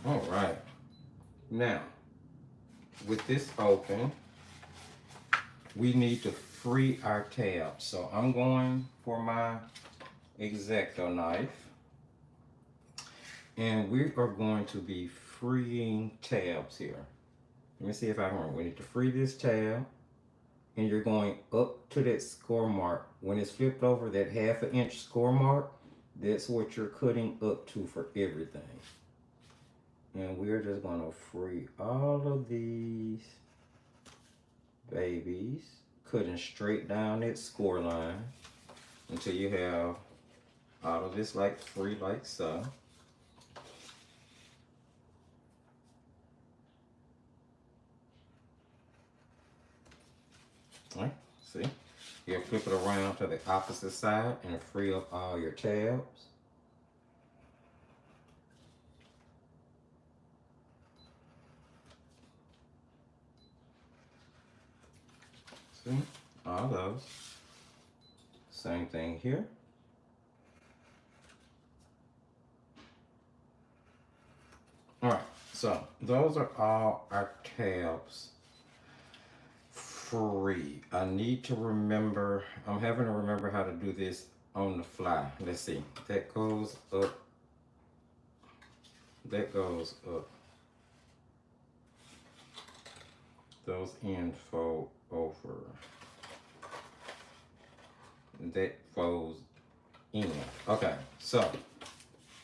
All right. Now, with this open, we need to free our tabs. So I'm going for my X-Acto knife, and we are going to be freeing tabs here. Let me see if I can remember. We need to free this tab, and you're going up to that score mark. When it's flipped over, that 1/2 inch score mark, that's what you're cutting up to for everything. And we're just going to free all of these babies, cutting straight down that score line until you have all of this like free, like so. All right, see? You flip it around to the opposite side and free up all your tabs. See? All those. Same thing here. All right, so those are all our tabs free. I need to remember, I'm having to remember how to do this on the fly. Let's see, that goes up, that goes up. Those ends fold over. That folds in. Okay, so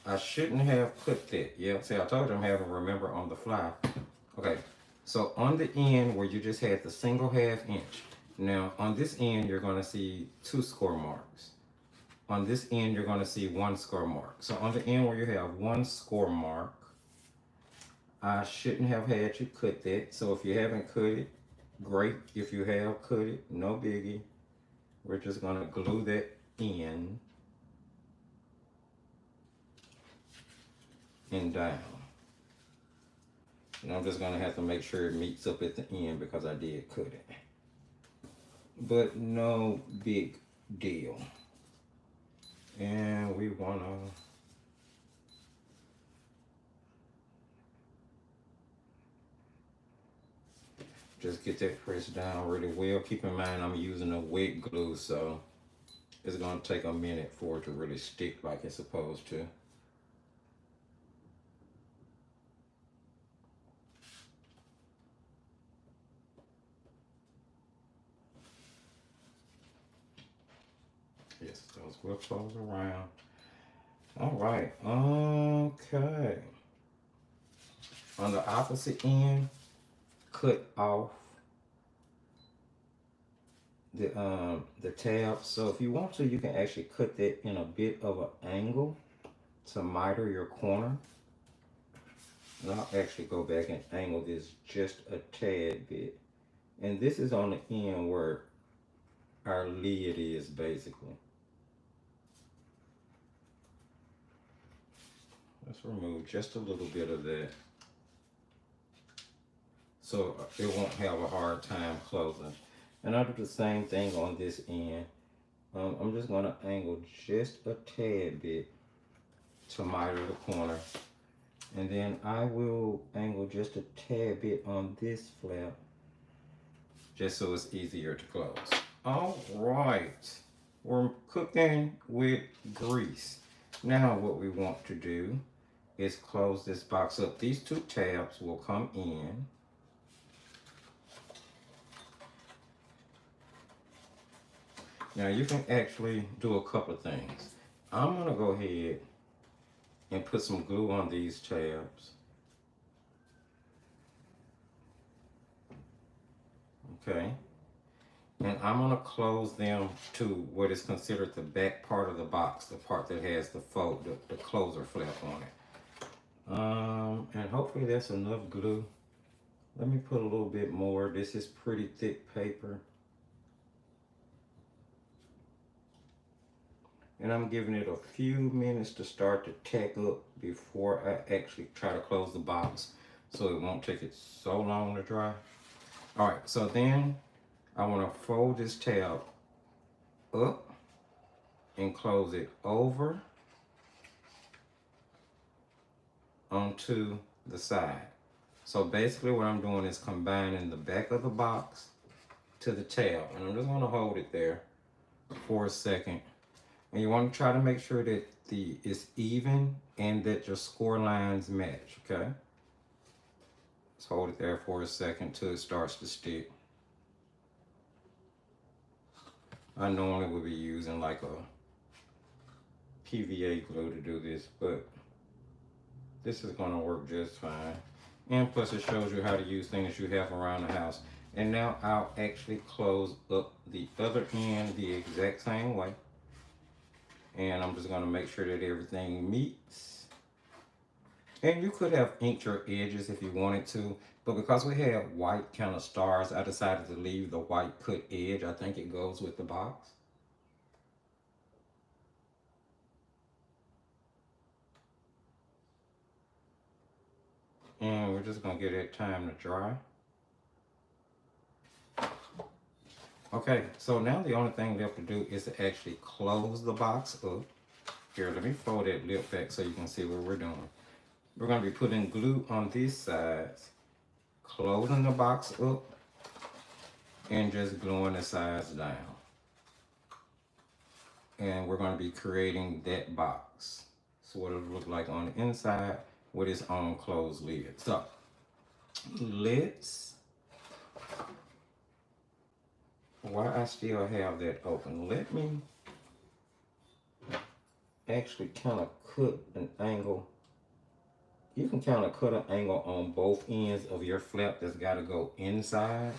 I shouldn't have put that. Yeah, see, I told you I'm having to remember on the fly. Okay, so on the end where you just had the single 1/2 inch, now on this end you're going to see 2 score marks. On this end you're going to see 1 score mark. So on the end where you have 1 score mark, I shouldn't have had you cut that. So if you haven't cut it, great. If you have cut it, no biggie. We're just going to glue that in and down. And I'm just going to have to make sure it meets up at the end because I did cut it. But no big deal. And we want to just get that pressed down really well. Keep in mind I'm using a wet glue, so it's going to take a minute for it to really stick like it's supposed to. Yes, those will close around. All right, okay. On the opposite end, cut off the tab. So if you want to, you can actually cut that in a bit of an angle to miter your corner. And I'll actually go back and angle this just a tad bit. And this is on the end where our lid is basically. Let's remove just a little bit of that, so it won't have a hard time closing. And I'll do the same thing on this end. I'm just going to angle just a tad bit to miter the corner. And then I will angle just a tad bit on this flap, just so it's easier to close. All right, we're cooking with grease. Now what we want to do is close this box up. These 2 tabs will come in. Now you can actually do a couple of things. I'm gonna go ahead and put some glue on these tabs. Okay. And I'm gonna close them to what is considered the back part of the box, the part that has the fold, the closer flap on it. And hopefully that's enough glue. Let me put a little bit more. This is pretty thick paper. And I'm giving it a few minutes to start to tack up before I actually try to close the box, so it won't take it so long to dry. All right, so then I want to fold this tab up and close it over onto the side. So basically what I'm doing is combining the back of the box to the tab, and I'm just going to hold it there for a second. And you want to try to make sure that it's even and that your score lines match, okay? Just hold it there for a second till it starts to stick. I normally would be using like a PVA glue to do this, but this is going to work just fine. And plus it shows you how to use things you have around the house. And now I'll actually close up the other end the exact same way. And I'm just going to make sure that everything meets. And you could have inked your edges if you wanted to, but because we have white kind of stars, I decided to leave the white cut edge. I think it goes with the box. And we're just going to give it time to dry. Okay, so now the only thing left to do is to actually close the box up. Here, let me fold that lip back so you can see what we're doing. We're going to be putting glue on these sides, closing the box up, and just gluing the sides down. And we're going to be creating that box. So what it'll look like on the inside with its own closed lid. So let's, while I still have that open, let me actually kind of cut an angle. You can kind of cut an angle on both ends of your flap that's got to go inside.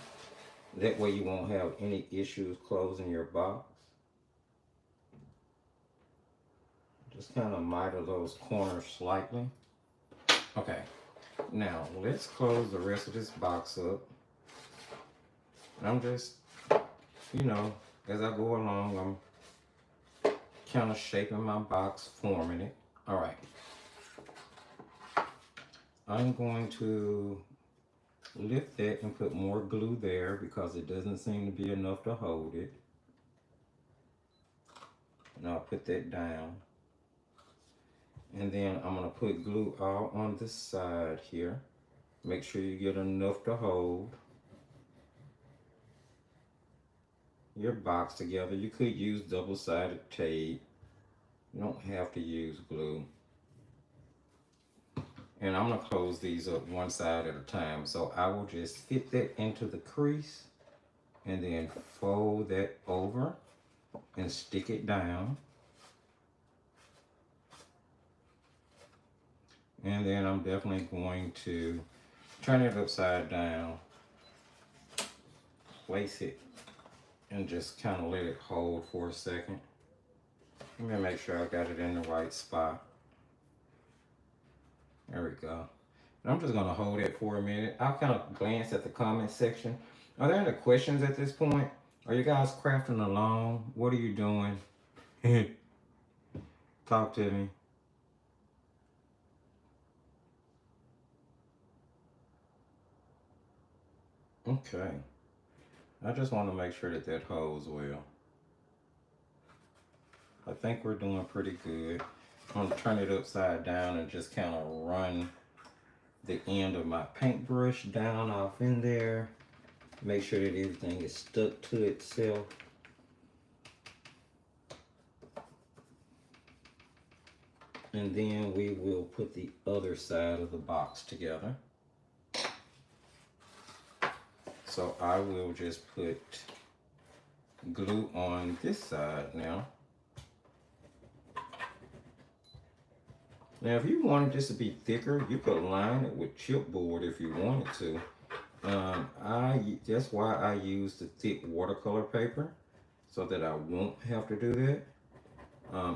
That way you won't have any issues closing your box. Just kind of miter those corners slightly. Okay, now let's close the rest of this box up. And I'm just, you know, as I go along, I'm kind of shaping my box, forming it. All right. I'm going to lift that and put more glue there because it doesn't seem to be enough to hold it. And I'll put that down. And then I'm going to put glue all on this side here. Make sure you get enough to hold your box together. You could use double-sided tape. You don't have to use glue. And I'm going to close these up one side at a time. So I will just fit that into the crease and then fold that over and stick it down. And then I'm definitely going to turn it upside down, place it, and just kind of let it hold for a second. Let me make sure I got it in the right spot. There we go. And I'm just going to hold it for a minute. I'll kind of glance at the comment section. Are there any questions at this point? Are you guys crafting along? What are you doing? Talk to me. Okay. I just want to make sure that that holds well. I think we're doing pretty good. I'm going to turn it upside down and just kind of run the end of my paintbrush down off in there. Make sure that everything is stuck to itself. And then we will put the other side of the box together. So I will just put glue on this side now. Now if you wanted this to be thicker, you could line it with chipboard if you wanted to. That's why I use the thick watercolor paper so that I won't have to do that.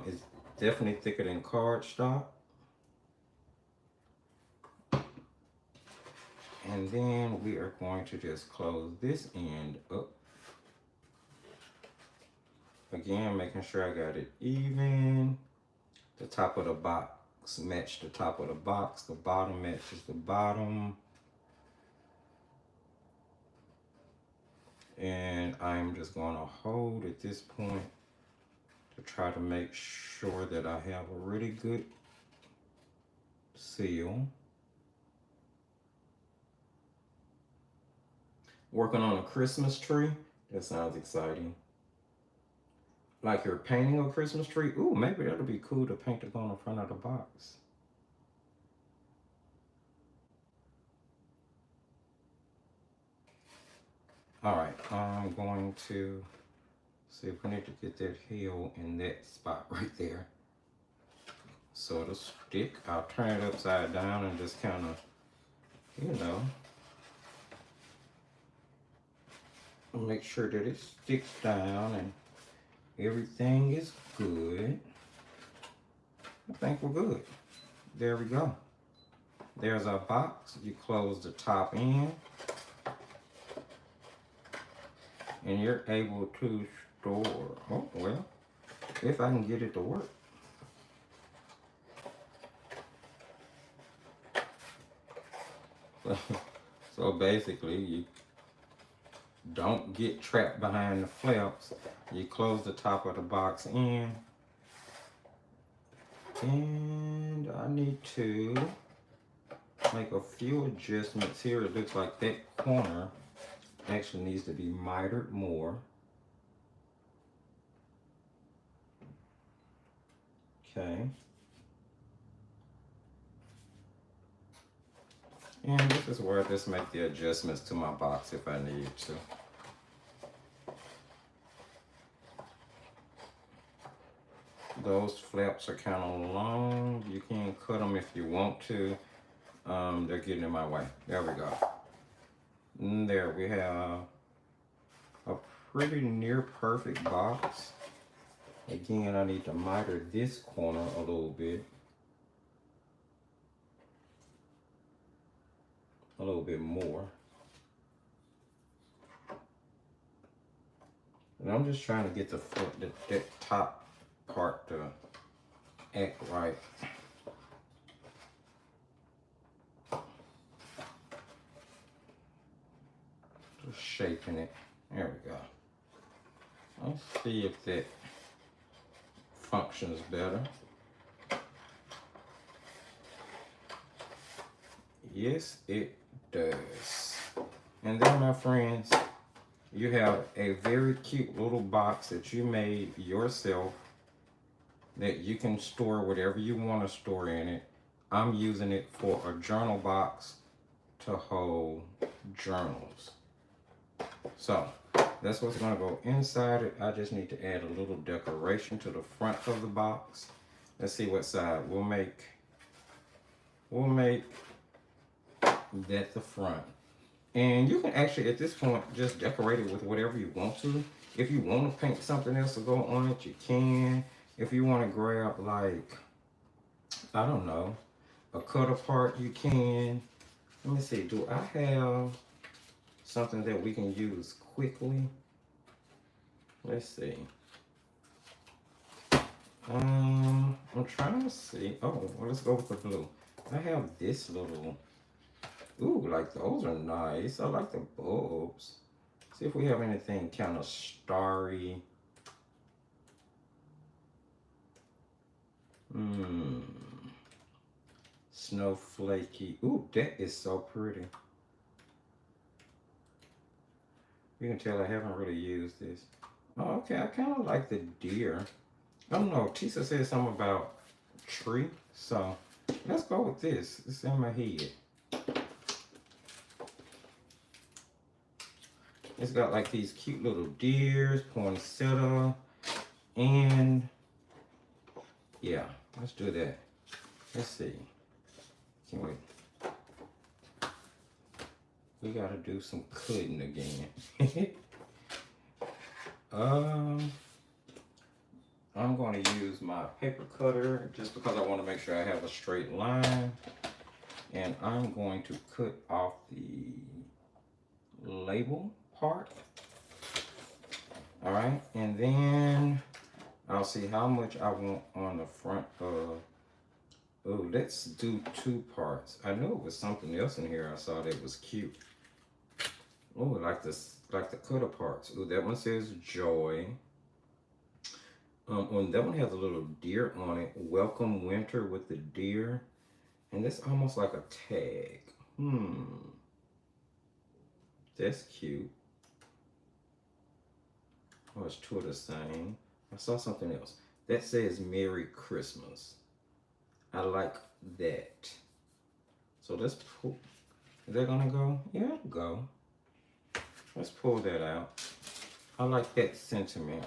It's definitely thicker than cardstock. And then we are going to just close this end up. Again, making sure I got it even. The top of the box match the top of the box. The bottom matches the bottom. And I'm just going to hold at this point to try to make sure that I have a really good seal. Working on a Christmas tree. That sounds exciting. Like you're painting a Christmas tree. Ooh, maybe that'll be cool to paint it on the front of the box. All right, I'm going to see if we need to get that heel in that spot right there. So it'll stick. I'll turn it upside down and just kind of, you know, make sure that it sticks down and everything is good. I think we're good. There we go. There's our box. You close the top end and you're able to store, oh well, if I can get it to work. So basically you don't get trapped behind the flaps. You close the top of the box in. And I need to make a few adjustments here. It looks like that corner actually needs to be mitered more. Okay. And this is where I just make the adjustments to my box if I need to. Those flaps are kind of long. You can cut them if you want to. They're getting in my way. There we go. And there we have a pretty near perfect box. Again, I need to miter this corner a little bit. A little bit more. And I'm just trying to get the that top part to act right. Just shaping it. There we go. Let's see if that functions better. Yes, it does. And then, my friends, you have a very cute little box that you made yourself that you can store whatever you want to store in it. I'm using it for a journal box to hold journals. So that's what's going to go inside it. I just need to add a little decoration to the front of the box. Let's see what side. We'll make that the front. And you can actually, at this point, just decorate it with whatever you want to. If you want to paint something else to go on it, you can. If you want to grab, like, I don't know, a cut apart, you can. Let me see, do I have something that we can use quickly? Let's see. I'm trying to see. Oh, well, let's go with the blue. I have this little, ooh, like those are nice. I like the bulbs. See if we have anything kind of starry. Snowflakey. Ooh, that is so pretty. You can tell I haven't really used this. Oh, okay, I kind of like the deer. I don't know, Tisa said something about tree, so let's go with this. It's in my head. It's got like these cute little deers, poinsettia, and yeah, let's do that. Let's see. Can't wait. we gotta do some cutting again. I'm going to use my paper cutter just because I want to make sure I have a straight line. And I'm going to cut off the label part. All right, and then I'll see how much I want on the front of, oh, let's do 2 parts. I know it was something else in here I saw that was cute. Oh, like this, like the cutter parts. Oh, that one says joy. That one has a little deer on it. Welcome winter with the deer. And that's almost like a tag. That's cute. Oh, it's 2 of the same. I saw something else. That says Merry Christmas. I like that. So let's pull. Is that gonna go? Yeah, it'll go. Let's pull that out. I like that sentiment.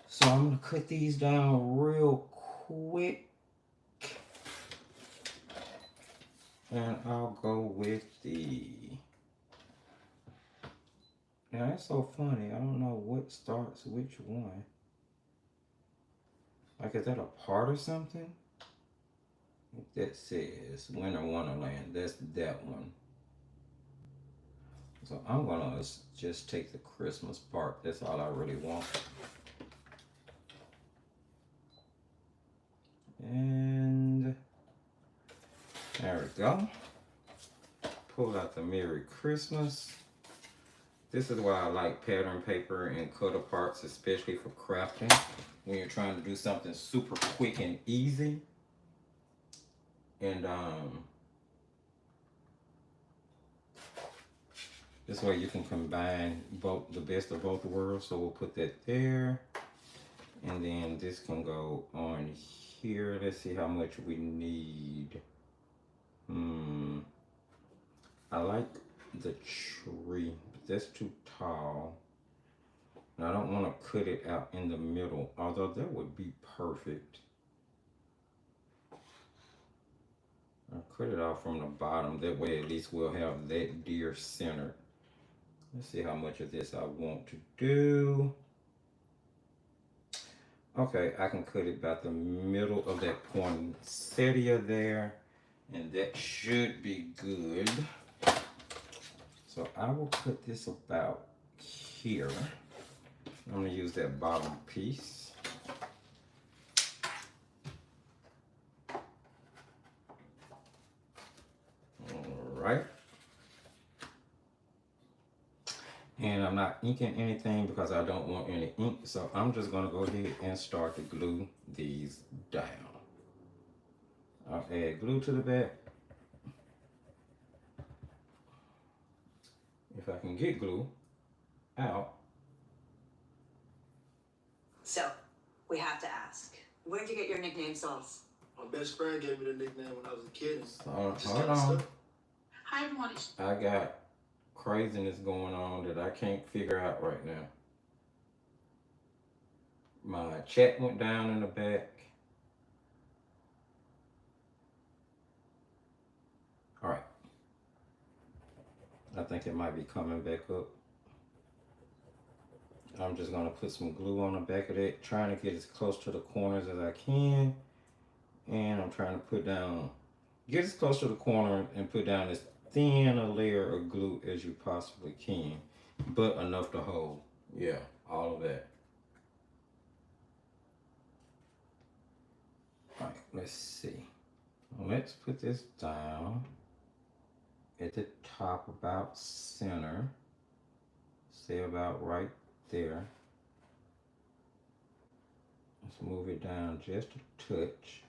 So I'm gonna cut these down real quick. And I'll go with the, now that's so funny, I don't know what starts which one. Like, is that a part or something? That says Winter Wonderland, that's that one. So I'm gonna just take the Christmas part, that's all I really want. And there we go. Pull out the Merry Christmas. This is why I like pattern paper and cutter parts, especially for crafting. When you're trying to do something super quick and easy. And this way you can combine both, the best of both worlds. So we'll put that there. And then this can go on here. Let's see how much we need. I like the tree, but that's too tall. And I don't want to cut it out in the middle, although that would be perfect. I'll cut it off from the bottom, that way at least we'll have that deer centered. Let's see how much of this I want to do. Okay, I can cut it about the middle of that poinsettia there, and that should be good. So I will put this about here. I'm gonna use that bottom piece. All right. And I'm not inking anything because I don't want any ink. So I'm just gonna go ahead and start to glue these down. I'll add glue to the back. If I can get glue out. So, we have to ask, where'd you get your nickname, Sauce? My best friend gave me the nickname when I was a kid. Hold on. Hi, everyone. I got craziness going on that I can't figure out right now. My chat went down in the back. All right. I think it might be coming back up. I'm just gonna put some glue on the back of it, trying to get as close to the corners as I can. And I'm trying to put down, get as close to the corner and put down as thin a layer of glue as you possibly can, but enough to hold. Yeah, all of that. All right, let's see. Let's put this down at the top about center. Say about right there. Let's move it down just a touch.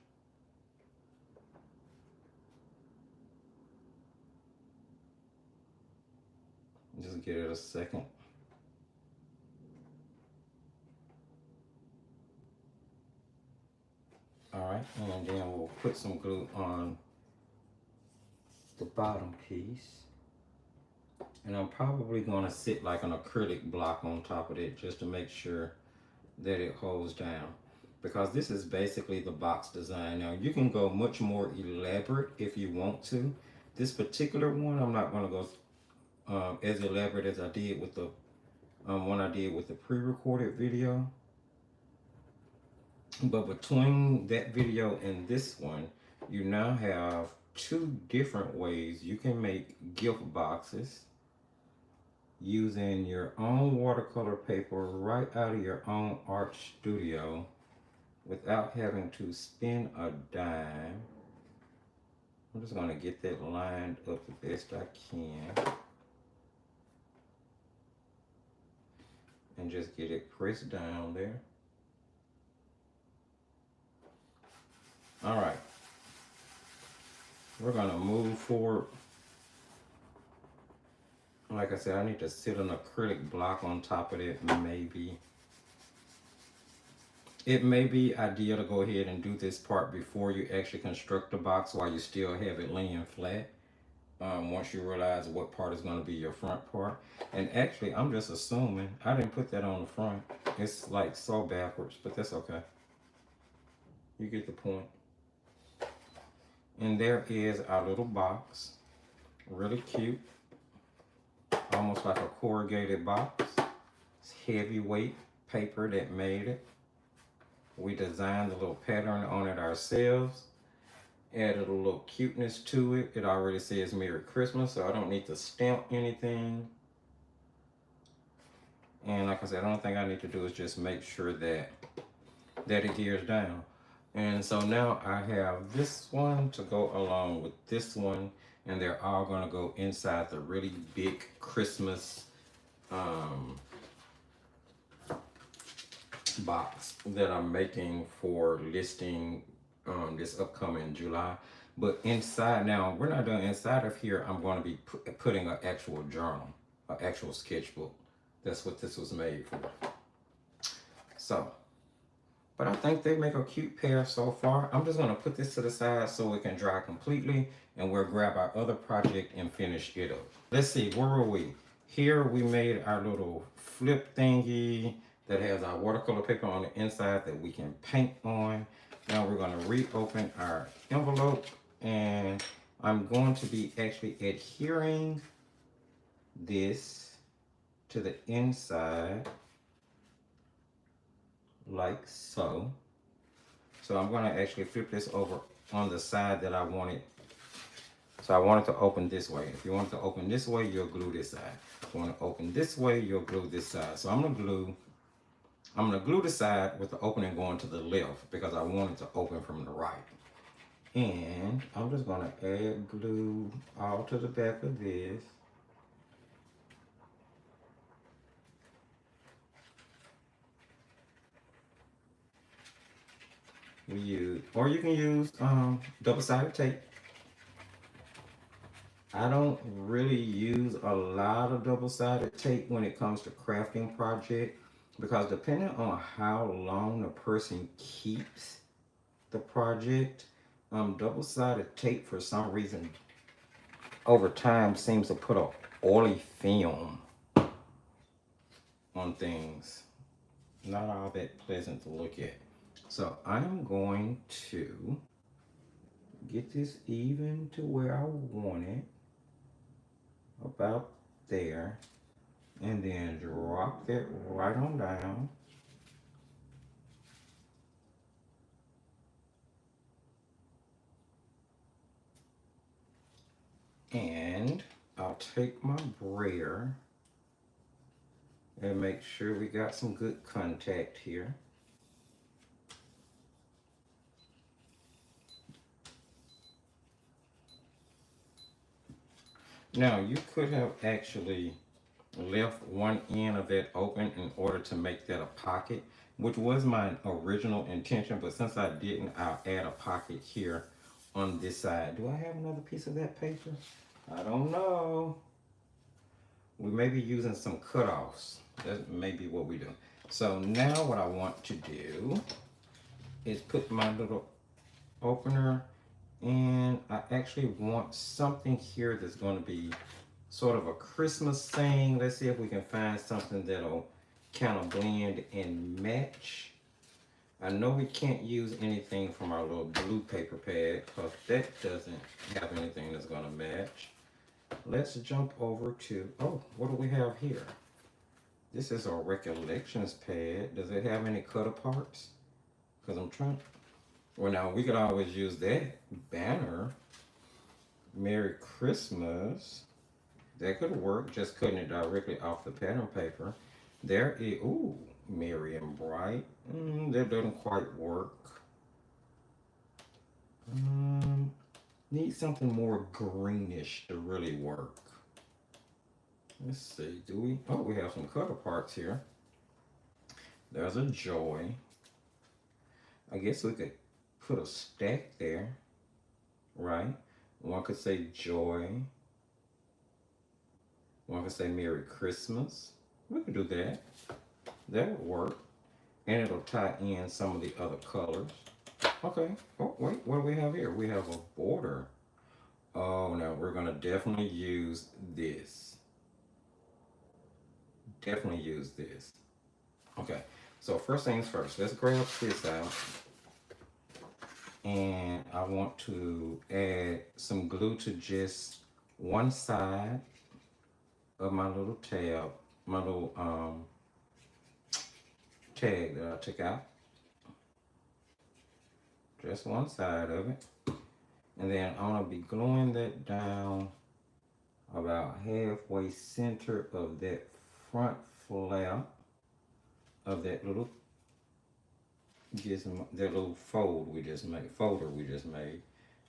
Just give it a second. All right, and then we'll put some glue on the bottom piece. And I'm probably gonna sit like an acrylic block on top of it just to make sure that it holds down. Because this is basically the box design. Now you can go much more elaborate if you want to, This particular one, I'm not going to go as elaborate as I did with the one I did with the pre-recorded video. But between that video and this one, you now have two different ways you can make gift boxes using your own watercolor paper right out of your own art studio without having to spend a dime. I'm just going to get that lined up the best I can and just get it pressed down there. All right, we're going to move forward. Like I said, I need to sit an acrylic block on top of it, maybe. It may be ideal to go ahead and do this part before you actually construct the box while you still have it laying flat. Once you realize what part is going to be your front part. And actually, I'm just assuming, I didn't put that on the front. It's like so backwards, but that's okay. You get the point. And there is our little box. Really cute. Almost like a corrugated box. It's heavyweight paper that made it. We designed the little pattern on it ourselves. Added a little cuteness to it. It already says Merry Christmas, so I don't need to stamp anything. And like I said, the only thing I need to do is just make sure that it adheres down. And so now I have this one to go along with this one, and they're all going to go inside the really big Christmas box that I'm making for listing this upcoming July. But inside, now we're not doing inside of here, I'm going to be putting an actual journal, an actual sketchbook. That's what this was made for. So, but I think they make a cute pair so far. I'm just going to put this to the side so it can dry completely, and we'll grab our other project and finish it up. Let's see, where were we? Here we made our little flip thingy that has our watercolor paper on the inside that we can paint on. Now we're going to reopen our envelope, and I'm going to be actually adhering this to the inside like so. So I'm going to actually flip this over on the side that I want it. So I want it to open this way. If you want it to open this way, you'll glue this side. If you want to open this way, you'll glue this side. So I'm going to glue the side with the opening going to the left because I want it to open from the right. And I'm just going to add glue all to the back of this. Or you can use double-sided tape. I don't really use a lot of double-sided tape when it comes to crafting projects, because depending on how long the person keeps the project, double-sided tape for some reason over time seems to put a oily film on things. Not all that pleasant to look at. So I'm going to get this even to where I want it, about there, and then drop that right on down. And I'll take my brayer and make sure we got some good contact here. Now, you could have actually left one end of that open in order to make that a pocket, which was my original intention, but since I didn't, I'll add a pocket here on this side. Do I have another piece of that paper? I don't know. We may be using some cutoffs. That may be what we do. So now what I want to do is put my little opener, and I actually want something here that's going to be sort of a Christmas thing. Let's see if we can find something that'll kind of blend and match. I know we can't use anything from our little blue paper pad because that doesn't have anything that's gonna match. Let's jump over to, oh, what do we have here? This is a recollections pad. Does it have any cut aparts? Because I'm trying, well now we could always use that banner. Merry Christmas. That could work, just cutting it directly off the pattern paper. There is, ooh, Merry and Bright. That doesn't quite work. Need something more greenish to really work. Let's see, do we? Oh, we have some cut aparts here. There's a Joy. I guess we could put a stack there, right? One could say Joy. One could say Merry Christmas. We could do that. That would work. And it'll tie in some of the other colors. Okay. Oh, wait. What do we have here? We have a border. Oh, now we're going to definitely use this. Definitely use this. Okay. So first things first. Let's grab this out. And I want to add some glue to just one side of my little tab, my little tag that I took out. Just one side of it. And then I'm gonna be gluing that down about halfway center of that front flap of that little that little folder we just made.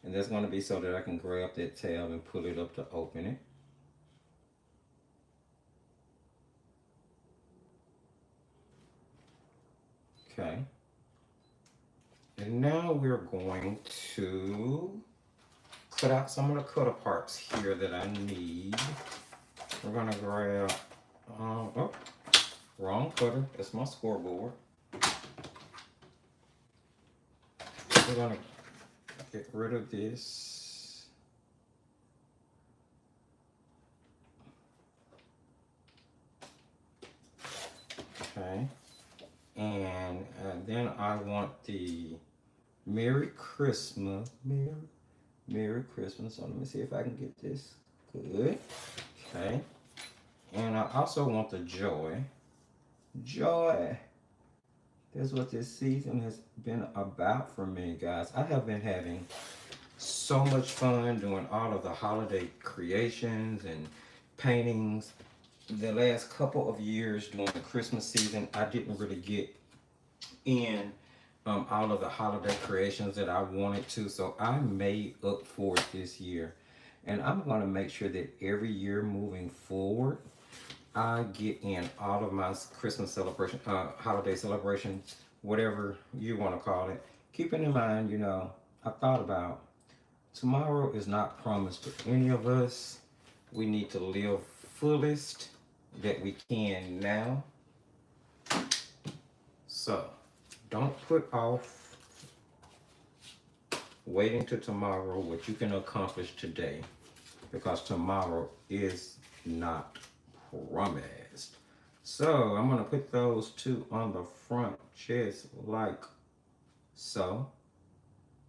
And that's gonna be so that I can grab that tab and pull it up to open it. Okay. And now we're going to cut out some of the cut aparts here that I need. We're gonna grab, oh, wrong cutter, that's my scoreboard. We're gonna get rid of this. Okay. And then I want the Merry Christmas. Merry Christmas. So let me see if I can get this good. Okay. And I also want the Joy. Joy. That's what this season has been about for me, guys. I have been having so much fun doing all of the holiday creations and paintings. The last couple of years during the Christmas season, I didn't really get in all of the holiday creations that I wanted to, so I made up for it this year. And I'm going to make sure that every year moving forward, I get in all of my Christmas celebration, holiday celebrations, whatever you want to call it. Keeping in mind, you know, I thought about tomorrow is not promised to any of us. We need to live fullest that we can now. So don't put off waiting till tomorrow what you can accomplish today, because tomorrow is not promised. So I'm gonna put those two on the front just like so.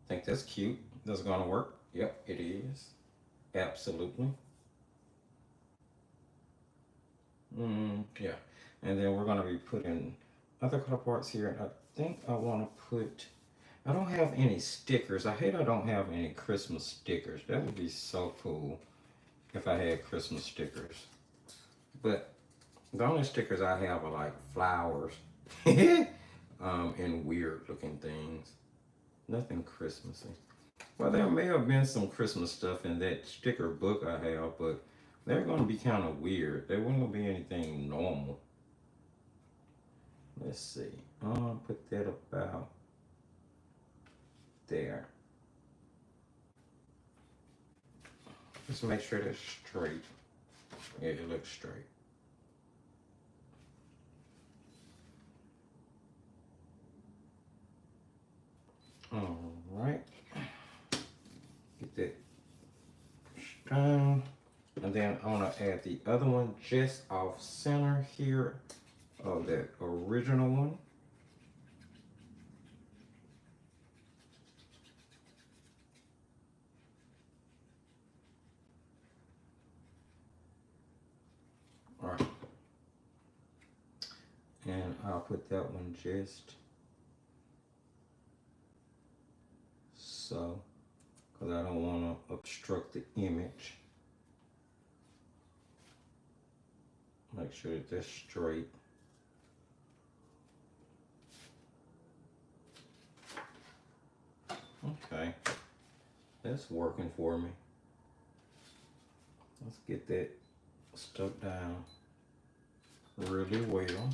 Think that's cute. That's gonna work. Yep, it is. Absolutely. Yeah. And then we're gonna be putting other color parts here. And I think I want to put, I don't have any stickers. I hate I don't have any Christmas stickers. That would be so cool if I had Christmas stickers. But the only stickers I have are like flowers and weird looking things. Nothing Christmassy. Well, there may have been some Christmas stuff in that sticker book I have, but they're going to be kind of weird. They wouldn't be anything normal. Let's see. I'll put that about there. Just make sure that's straight. Yeah, it looks straight. All right. Get that down. And then I want to add the other one just off center here of that original one. And I'll put that one just so, because I don't want to obstruct the image. Make sure that that's straight. Okay, that's working for me. Let's get that stuck down really well.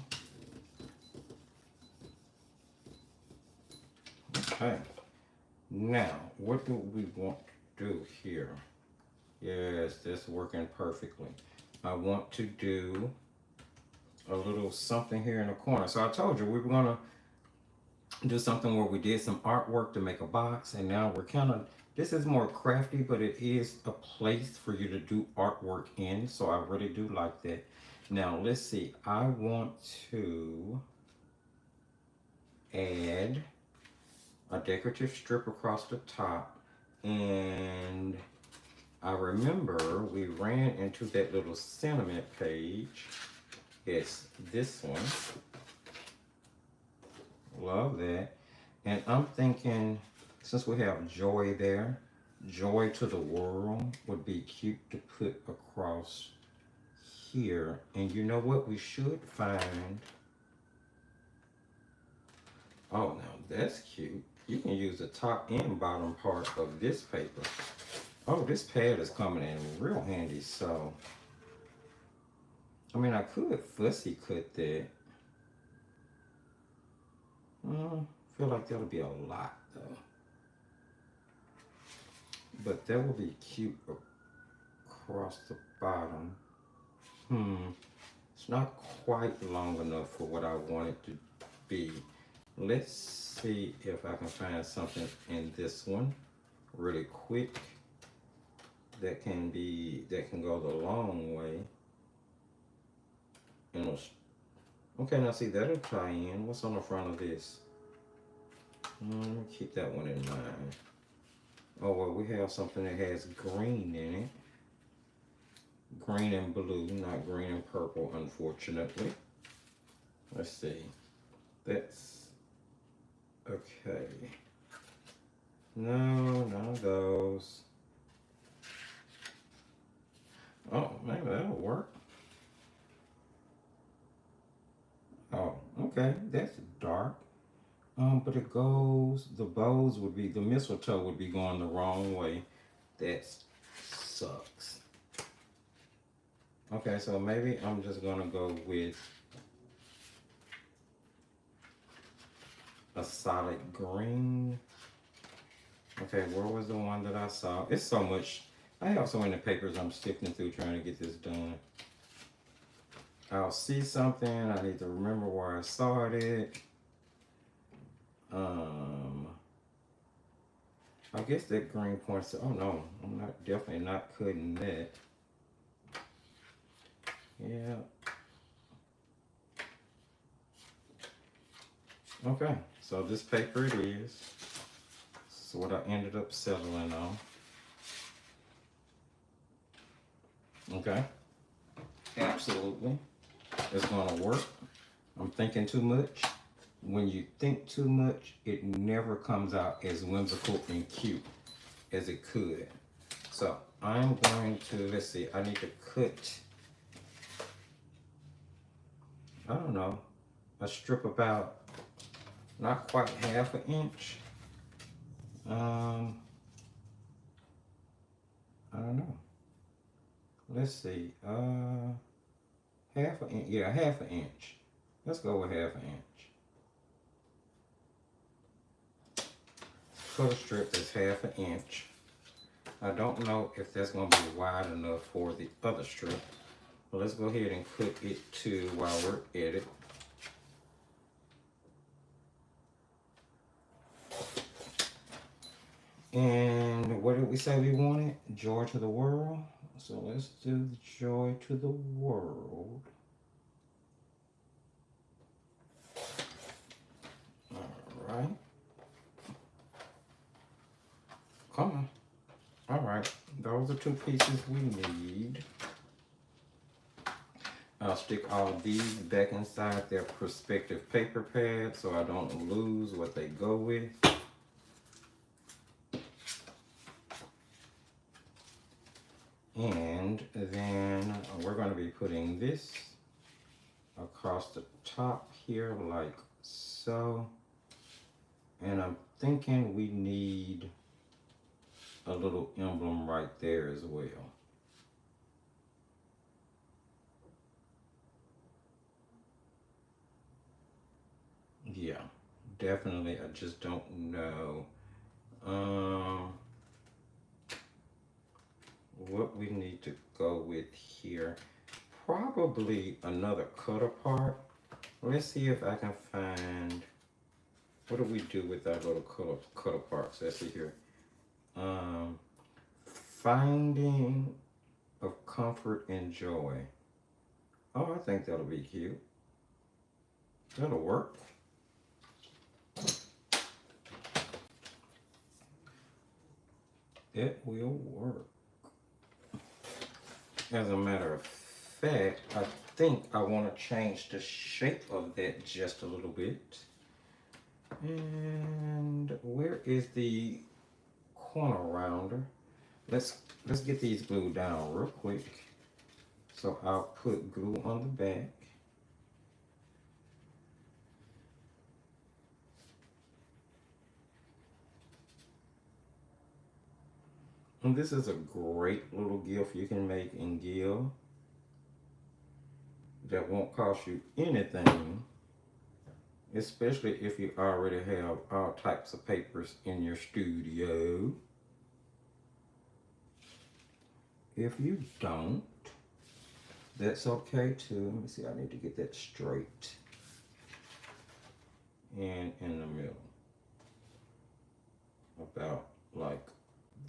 Okay, now what do we want to do here? Yes, that's working perfectly. I want to do a little something here in the corner. So I told you we were gonna do something where we did some artwork to make a box, and now we're kind of, this is more crafty, but it is a place for you to do artwork in, so I really do like that. Now let's see, I want to add a decorative strip across the top, and I remember we ran into that little sentiment page. It's this one. Love that. And I'm thinking, since we have joy there, joy to the world would be cute to put across here. And you know what we should find? Oh, now that's cute. You can use the top and bottom part of this paper. Oh, this pad is coming in real handy. So, I mean, I could fussy cut that. I feel like that'll be a lot though. But that will be cute across the bottom. It's not quite long enough for what I want it to be. Let's see if I can find something in this one really quick that can go the long way. And okay, now see, that'll tie in. What's on the front of this? Keep that one in mind. Oh, well, we have something that has green in it. Green and blue, not green and purple, unfortunately. Let's see. That's okay. No, none of those. Oh, maybe that'll work. Oh, okay, that's dark. But it goes, the bows would be, the mistletoe would be going the wrong way. That sucks. Okay, so maybe I'm just gonna go with a solid green. Okay, where was the one that I saw? It's so much, I have so many papers I'm sifting through trying to get this done. I'll see something, I need to remember where I saw it. I guess that green points to, oh no, I'm not, definitely not cutting that. Yeah. Okay, so this paper it is. This is what I ended up settling on. Okay, absolutely. It's gonna work. I'm thinking too much. When you think too much, it never comes out as whimsical and cute as it could. So I'm going to, let's see, I need to cut, I don't know, a strip about not quite half an inch. I don't know. Let's see, half an inch, yeah, half an inch. Let's go with half an inch. Cut a strip that's half an inch. I don't know if that's going to be wide enough for the other strip. But let's go ahead and cut it to while we're at it. And what did we say we wanted? Joy to the world. So let's do the joy to the world. All right. Come on. All right. Those are two pieces we need. I'll stick all these back inside their perspective paper pad so I don't lose what they go with. And then we're going to be putting this across the top here like so. And I'm thinking we need a little emblem right there as well. Yeah, definitely. I just don't know what we need to go with here. Probably another cut apart. Let's see if I can find, what do we do with our little cut aparts? Let's see here. Finding of comfort and joy. Oh, I think that'll be cute. That'll work. It will work. As a matter of fact, I think I want to change the shape of that just a little bit. And where is the corner rounder? Let's get these glued down real quick. So I'll put glue on the back. And this is a great little gift you can make and give that won't cost you anything, especially if you already have all types of papers in your studio. If you don't, that's okay too. Let me see, I need to get that straight and in the middle, about like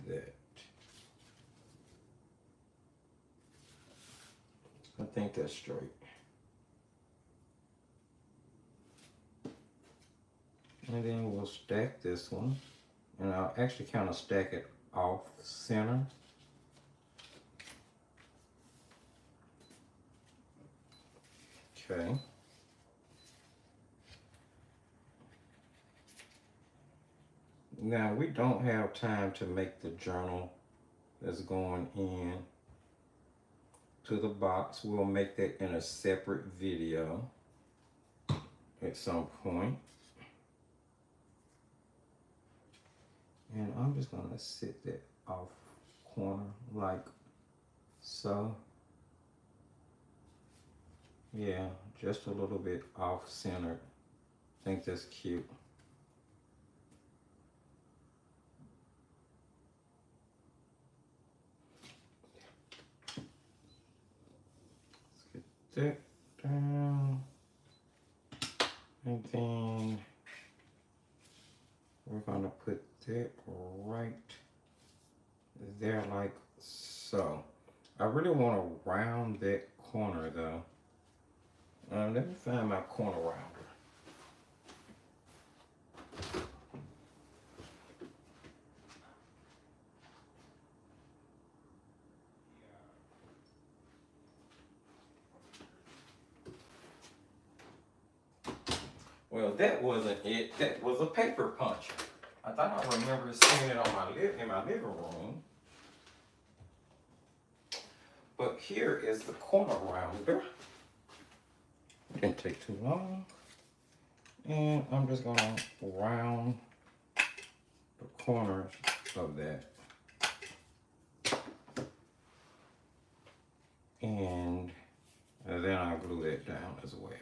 that. I think that's straight. And then we'll stack this one. And I'll actually kind of stack it off center. Okay. Now we don't have time to make the journal that's going in to the box. We'll make that in a separate video at some point. And I'm just gonna sit that off corner like so. Yeah, just a little bit off centered. I think that's cute. Let's get that down. And then we're gonna put that right there like so. I really want to round that corner though. Let me find my corner rounder. Well, that wasn't it. That was a paper puncher. I thought I remember seeing it on in my living room. But here is the corner rounder. It didn't take too long. And I'm just gonna round the corners of that. And then I'll glue that down as well.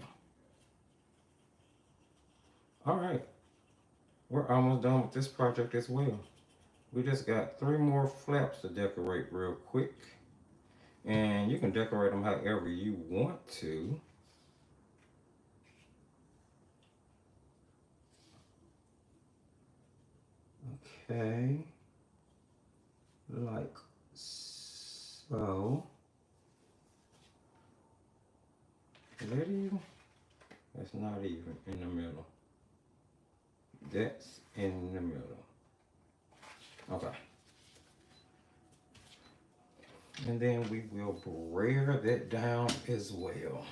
All right, we're almost done with this project as well. We just got 3 more flaps to decorate real quick. And you can decorate them however you want to. Okay, like so. Is that even? That's not even in the middle. That's in the middle. Okay. And then we will brayer that down as well.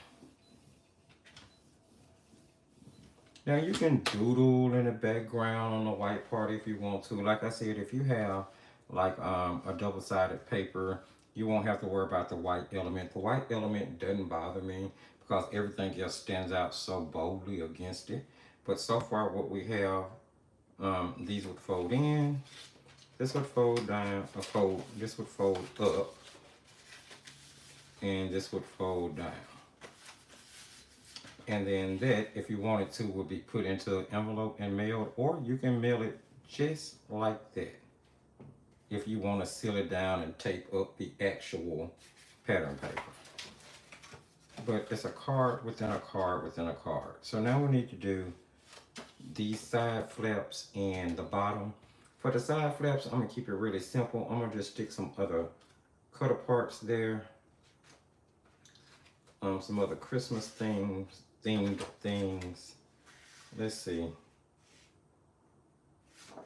Now you can doodle in the background on the white part if you want to. Like I said, if you have like a double-sided paper, you won't have to worry about the white element. The white element doesn't bother me because everything else stands out so boldly against it. But so far what we have, these would fold in, this would fold down, this would fold up, and this would fold down. And then that, if you wanted to, would be put into an envelope and mailed, or you can mail it just like that if you want to seal it down and tape up the actual pattern paper. But it's a card within a card within a card. So now we need to do these side flaps and the bottom. For the side flaps, I'm gonna keep it really simple. I'm gonna just stick some other cutter parts there. Some other Christmas themed things. Let's see.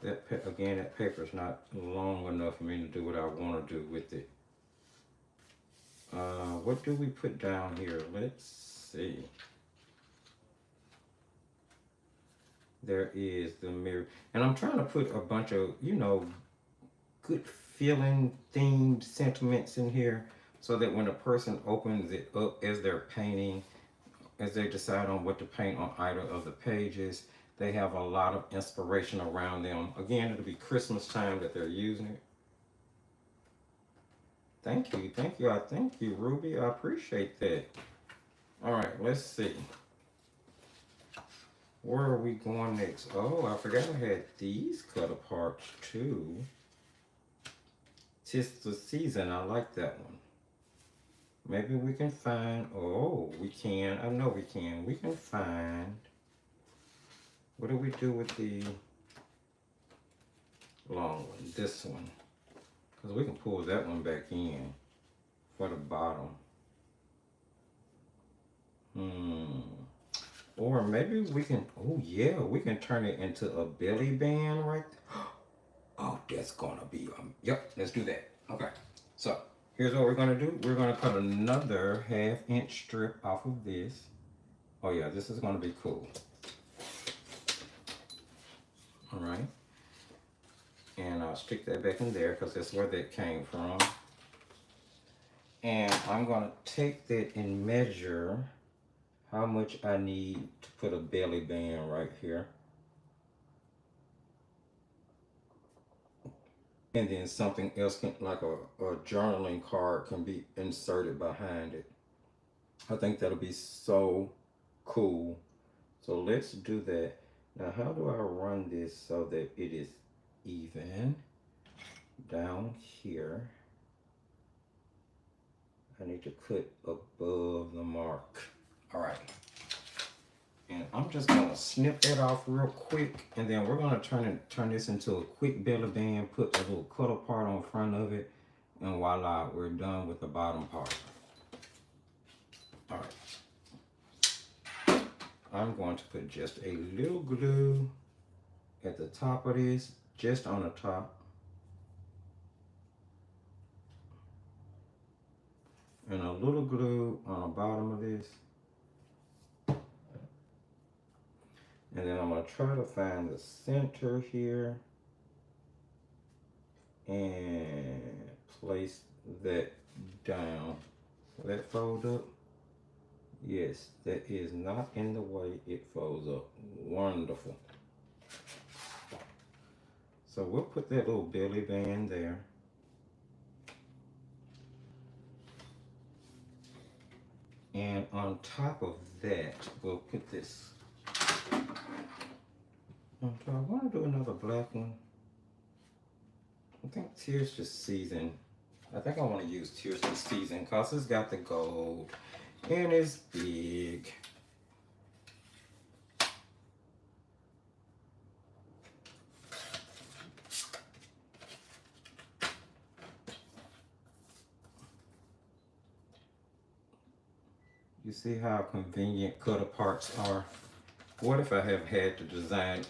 Again, that paper is not long enough for me to do what I want to do with it. What do we put down here? Let's see. There is the mirror. And I'm trying to put a bunch of, you know, good feeling themed sentiments in here so that when a person opens it up as they're painting, as they decide on what to paint on either of the pages, they have a lot of inspiration around them. Again, it'll be Christmas time that they're using it. Thank you, thank you, thank you, Ruby. I appreciate that. All right, let's see. Where are we going next? Oh, I forgot I had these cutter parts too. 'Tis the season. I like that one. Maybe we can find, oh, we can. I know we can. We can find, what do we do with the long one? This one. Because we can pull that one back in for the bottom. Or maybe we can, oh yeah, we can turn it into a belly band right there. Oh, that's gonna be, yep, let's do that. Okay, so here's what we're gonna do. We're gonna cut another 1/2 inch strip off of this. Oh yeah, this is gonna be cool. All right. And I'll stick that back in there because that's where that came from. And I'm gonna take that and measure how much I need to put a belly band right here. And then something else can, like a journaling card can be inserted behind it. I think that'll be so cool. So let's do that. Now, how do I run this so that it is even down here? I need to cut above the mark. All right. And I'm just gonna snip that off real quick, and then we're gonna turn this into a quick belly band, put a little cutter part on front of it, and voila, we're done with the bottom part. All right. I'm going to put just a little glue at the top of this, just on the top. And a little glue on the bottom of this. And then I'm going to try to find the center here and place that down. Will that fold up? Yes, that is not in the way it folds up. Wonderful. So we'll put that little belly band there. And on top of that, we'll put this. I want to do another black one. I think Tears to Season. I think I want to use Tears to Season because it's got the gold and it's big. You see how convenient cutter parts are? What if I have had to design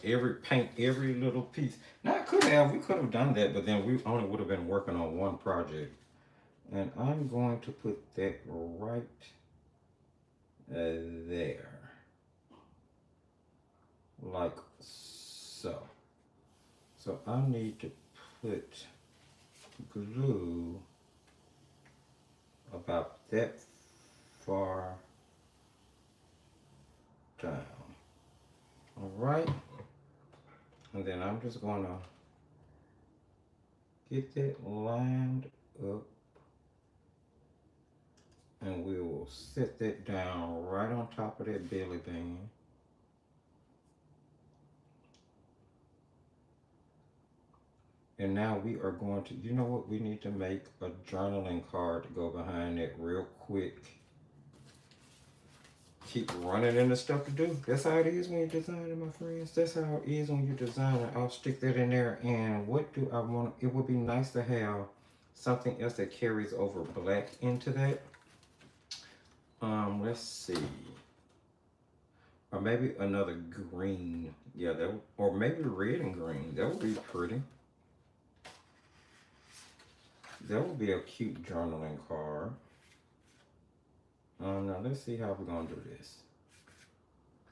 paint every little piece? Now we could have done that, but then we only would have been working on one project. And I'm going to put that right there. Like so. So I need to put glue about that far down. Alright. And then I'm just gonna get that lined up. And we will set that down right on top of that belly band. And now we are going to, you know what, we need to make a journaling card to go behind that real quick. Keep running into stuff to do. That's how it is when you're designing, my friends. That's how it is when you're designing. I'll stick that in there. And what do I want? It would be nice to have something else that carries over black into that. Let's see. Or maybe another green. Yeah, that would, or maybe red and green. That would be pretty. That would be a cute journaling card. Now let's see how we're gonna do this.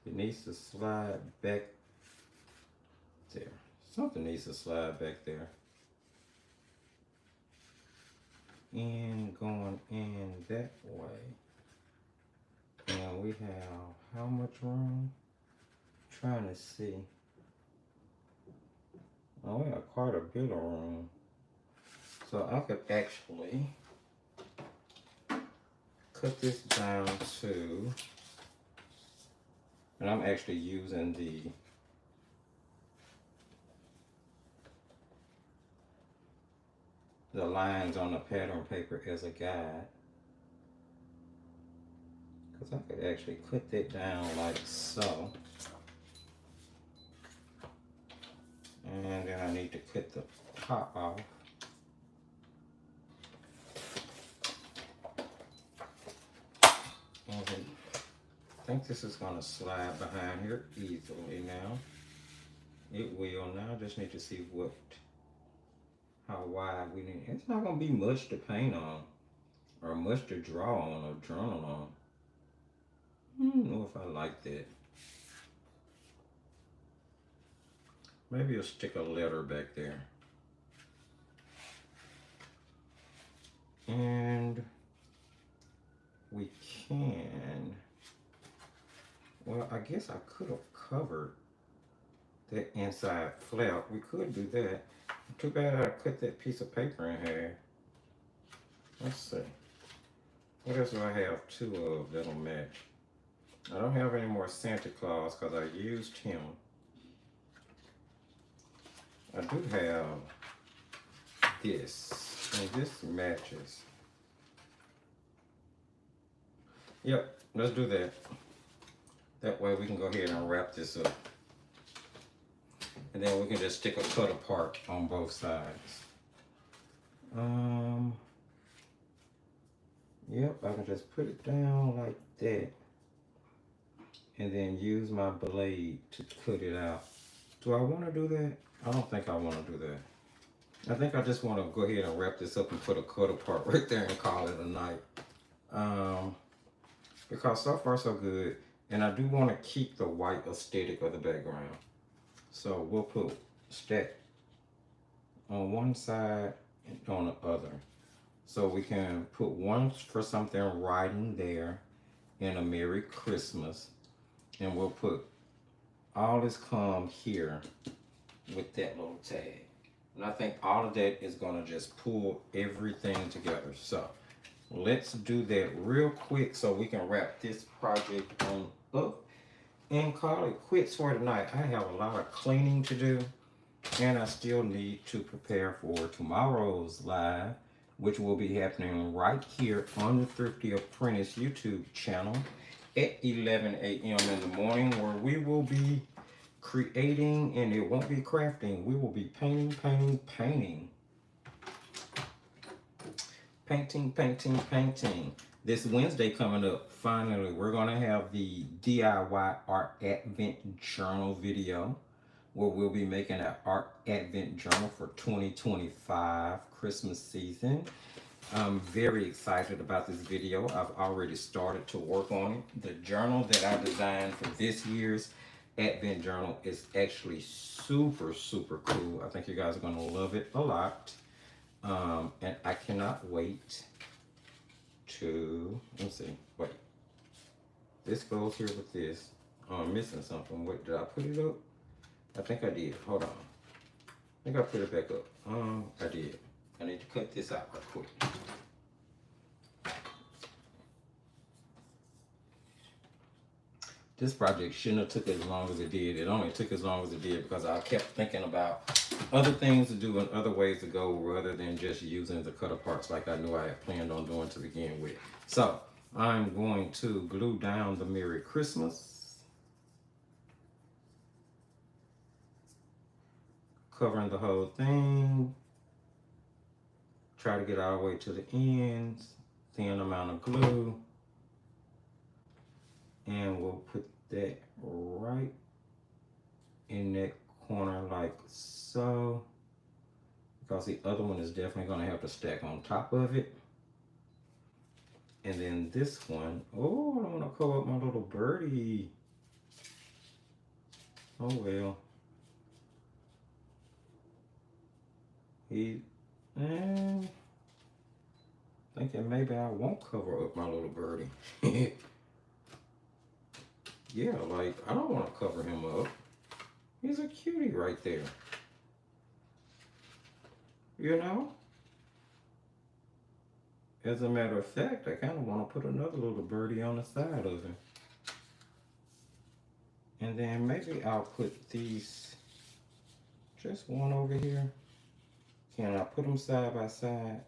It needs to slide back there. Something needs to slide back there. And going in that way. And we have how much room? Trying to see. Oh, we have quite a bit of room. So I could actually cut this down to, and I'm actually using the lines on the pattern paper as a guide. Because I could actually cut that down like so. And then I need to cut the top off. And I think this is going to slide behind here easily now. It will. Now I just need to see how wide we need. It's not going to be much to paint on, or much to draw on, or journal on. I don't know if I like that. Maybe I'll stick a letter back there. And we can, well, I guess I could have covered that inside flap. We could do that. Too bad I cut that piece of paper in half. Let's see. What else do I have two of that'll match? I don't have any more Santa Claus because I used him. I do have this, and this matches. Yep, let's do that. That way we can go ahead and wrap this up. And then we can just stick a cut apart on both sides. Yep, I can just put it down like that. And then use my blade to cut it out. Do I want to do that? I don't think I want to do that. I think I just want to go ahead and wrap this up and put a cut apart right there and call it a night. Because so far so good. And I do want to keep the white aesthetic of the background. So we'll put stack on one side and on the other. So we can put one for something writing there and a Merry Christmas. And we'll put all this come here with that little tag. And I think all of that is gonna just pull everything together. So let's do that real quick so we can wrap this project on up and call it quits for tonight. I have a lot of cleaning to do, and I still need to prepare for tomorrow's live, which will be happening right here on the Thrifty Apprentice YouTube channel at 11 a.m. in the morning, where we will be creating, and it won't be crafting, we will be painting. This Wednesday coming up, finally, we're gonna have the DIY Art Advent Journal video, where we'll be making an art advent journal for 2025 Christmas season. I'm very excited about this video. I've already started to work on it. The journal that I designed for this year's Advent journal is actually super, super cool. I think you guys are going to love it a lot. And I cannot wait to, let's see, wait. This goes here with this. Oh, I'm missing something. Wait, did I put it up? I think I did. Hold on. I think I put it back up. I did. I need to cut this out real quick. This project shouldn't have took as long as it did. It only took as long as it did because I kept thinking about other things to do and other ways to go rather than just using the cut aparts like I knew I had planned on doing to begin with. So I'm going to glue down the Merry Christmas, covering the whole thing. Try to get all the way to the ends, thin amount of glue, and we'll put that right in that corner like so, because the other one is definitely going to have to stack on top of it. And then this one, oh, I don't want to cover up my little birdie. Oh well. Thinking maybe I won't cover up my little birdie. Yeah, like, I don't want to cover him up. He's a cutie right there. You know? As a matter of fact, I kind of want to put another little birdie on the side of him. And then maybe I'll put these, just one over here. Can I put them side by side?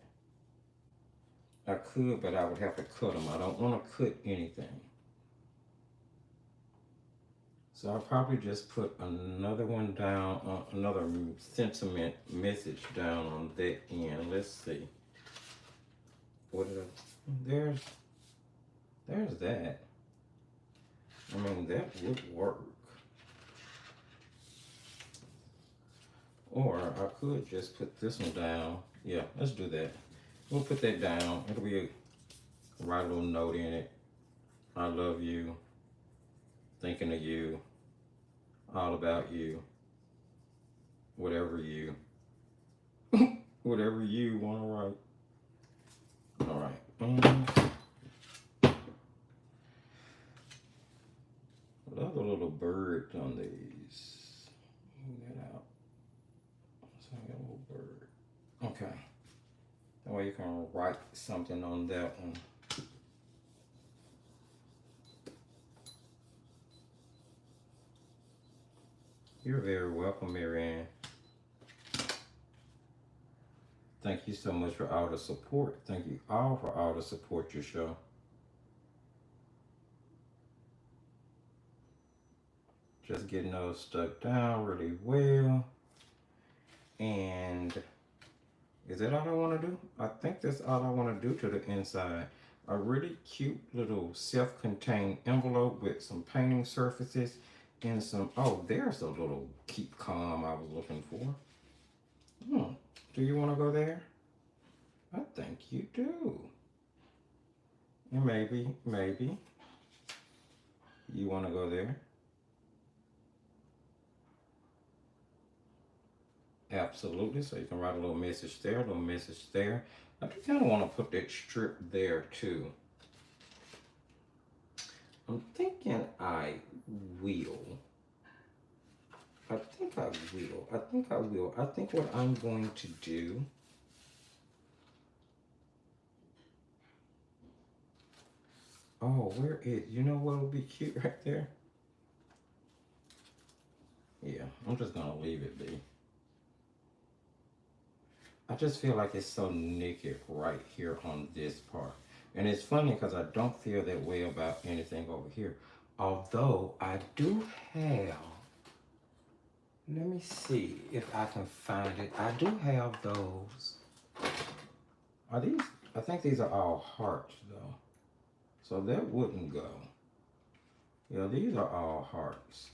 I could, but I would have to cut them. I don't want to cut anything. So I'll probably just put another one down, another sentiment message down on that end. Let's see. What did I, there's that. I mean, that would work. Or I could just put this one down. Yeah, let's do that. We'll put that down. It'll be write a little note in it. I love you. Thinking of you. All about you. Whatever you. Whatever you want to write. All right. Another little bird on these. Move that out. So I got a little bird. Okay. That way you can write something on that one. You're very welcome, Marianne. Thank you so much for all the support. Thank you all for all the support you show. Just getting those stuck down really well. And is that all I want to do? I think that's all I want to do to the inside. A really cute little self-contained envelope with some painting surfaces and some, oh, there's a little keep calm I was looking for. Do you want to go there? I think you do. And maybe you want to go there. Absolutely. So you can write a little message there, a little message there. I do kind of want to put that strip there too. I'm thinking I will. I think what I'm going to do where is, you know what would be cute right there? Yeah, I'm just gonna leave it be. I just feel like it's so naked right here on this part. And it's funny because I don't feel that way about anything over here. Although I do have, let me see if I can find it. I do have those. Are these, I think these are all hearts though. So that wouldn't go. Yeah, these are all hearts.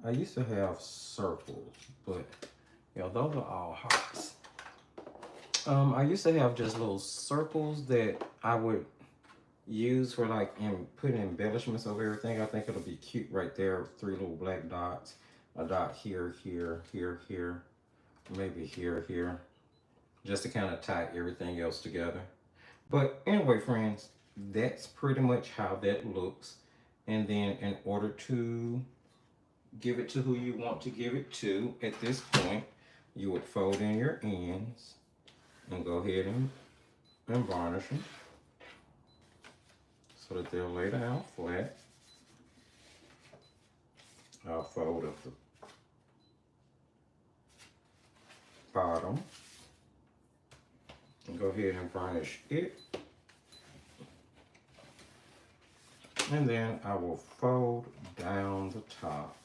I used to have circles, but yeah, those are all hearts. I used to have just little circles that I would use for like put embellishments over everything. I think it'll be cute right there. 3 little black dots. A dot here, here, here, here. Maybe here, here. Just to kind of tie everything else together. But anyway, friends, that's pretty much how that looks. And then in order to give it to who you want to give it to at this point, you would fold in your ends and go ahead and varnish them so that they'll lay down flat. I'll fold up the bottom and go ahead and varnish it. And then I will fold down the top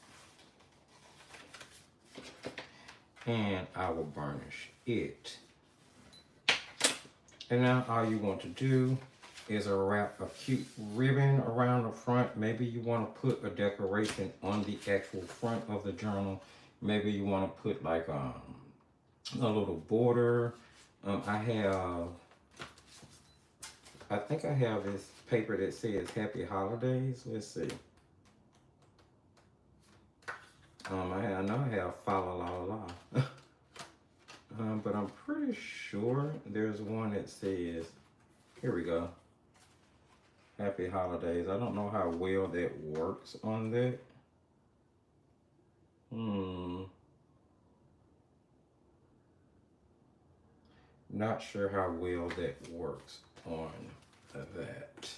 and I will varnish it. And now all you want to do is wrap a cute ribbon around the front. Maybe you want to put a decoration on the actual front of the journal. Maybe you want to put like a little border. I think I have this paper that says Happy Holidays. Let's see. I know I have Fa La La La. But I'm pretty sure there's one that says, here we go, Happy Holidays. I don't know how well that works on that. Not sure how well that works on that.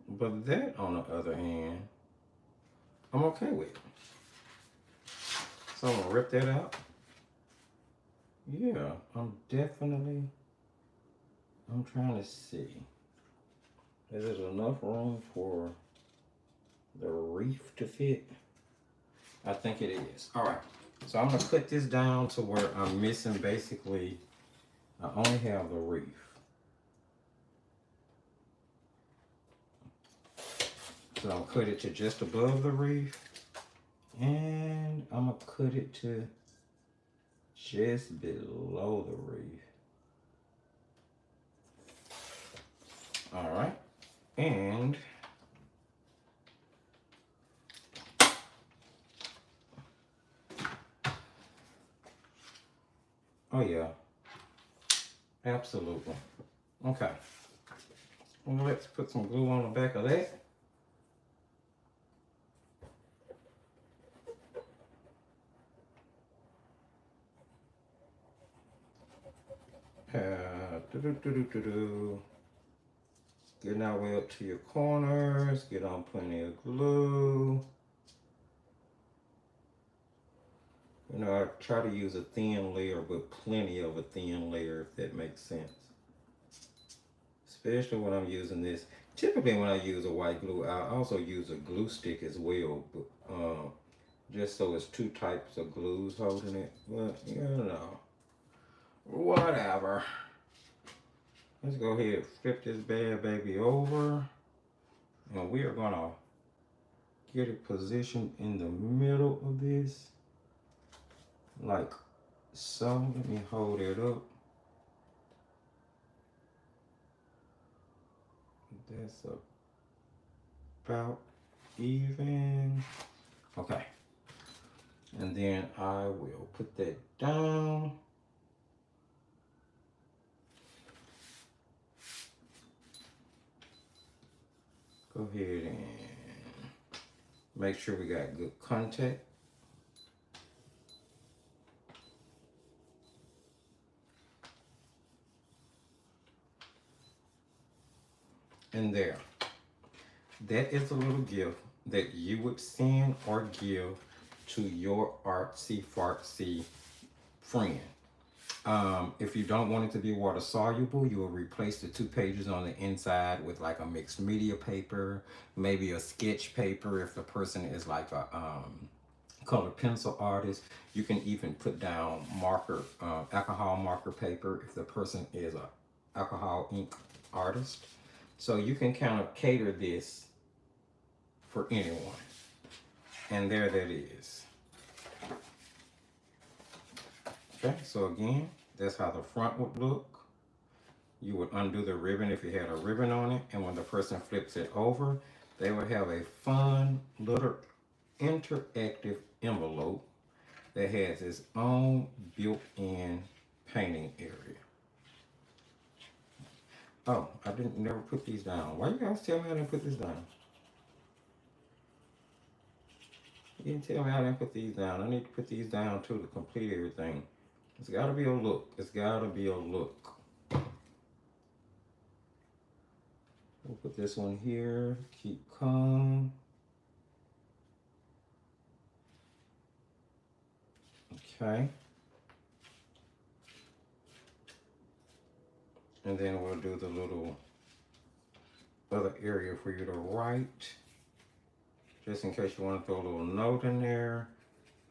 But that, on the other hand, I'm okay with. So I'm gonna rip that out. Yeah, I'm trying to see. Is there enough room for the wreath to fit? I think it is. All right, so I'm gonna cut this down to where I'm missing basically, I only have the wreath. So I'll cut it to just above the wreath. And I'm gonna cut it to just below the wreath. All right, and oh yeah, absolutely. Okay, well, let's put some glue on the back of that. Get our way up to your corners, get on plenty of glue. You know, I try to use a thin layer, but plenty of a thin layer, if that makes sense. Especially when I'm using this. Typically when I use a white glue, I also use a glue stick as well, but just so it's 2 types of glues holding it. But, you know, whatever. Let's go ahead and flip this bad baby over. And we are gonna get it positioned in the middle of this. Like so. Let me hold it up. That's about even. Okay. And then I will put that down. Go ahead and make sure we got good contact. And there. That is a little gift that you would send or give to your artsy fartsy friend. If you don't want it to be water soluble, you will replace the 2 pages on the inside with like a mixed media paper, maybe a sketch paper if the person is like a color pencil artist. You can even put down marker, alcohol marker paper if the person is a alcohol ink artist. So you can kind of cater this for anyone. And there that is. Okay, so again, that's how the front would look. You would undo the ribbon if you had a ribbon on it, and when the person flips it over, they would have a fun little interactive envelope that has its own built-in painting area. Oh, I didn't never put these down. Why you guys tell me I didn't put this down? You didn't tell me I didn't put these down. I need to put these down too to complete everything. It's gotta be a look. It's gotta be a look. We'll put this one here. Keep calm. Okay. And then we'll do the little other area for you to write. Just in case you want to throw a little note in there.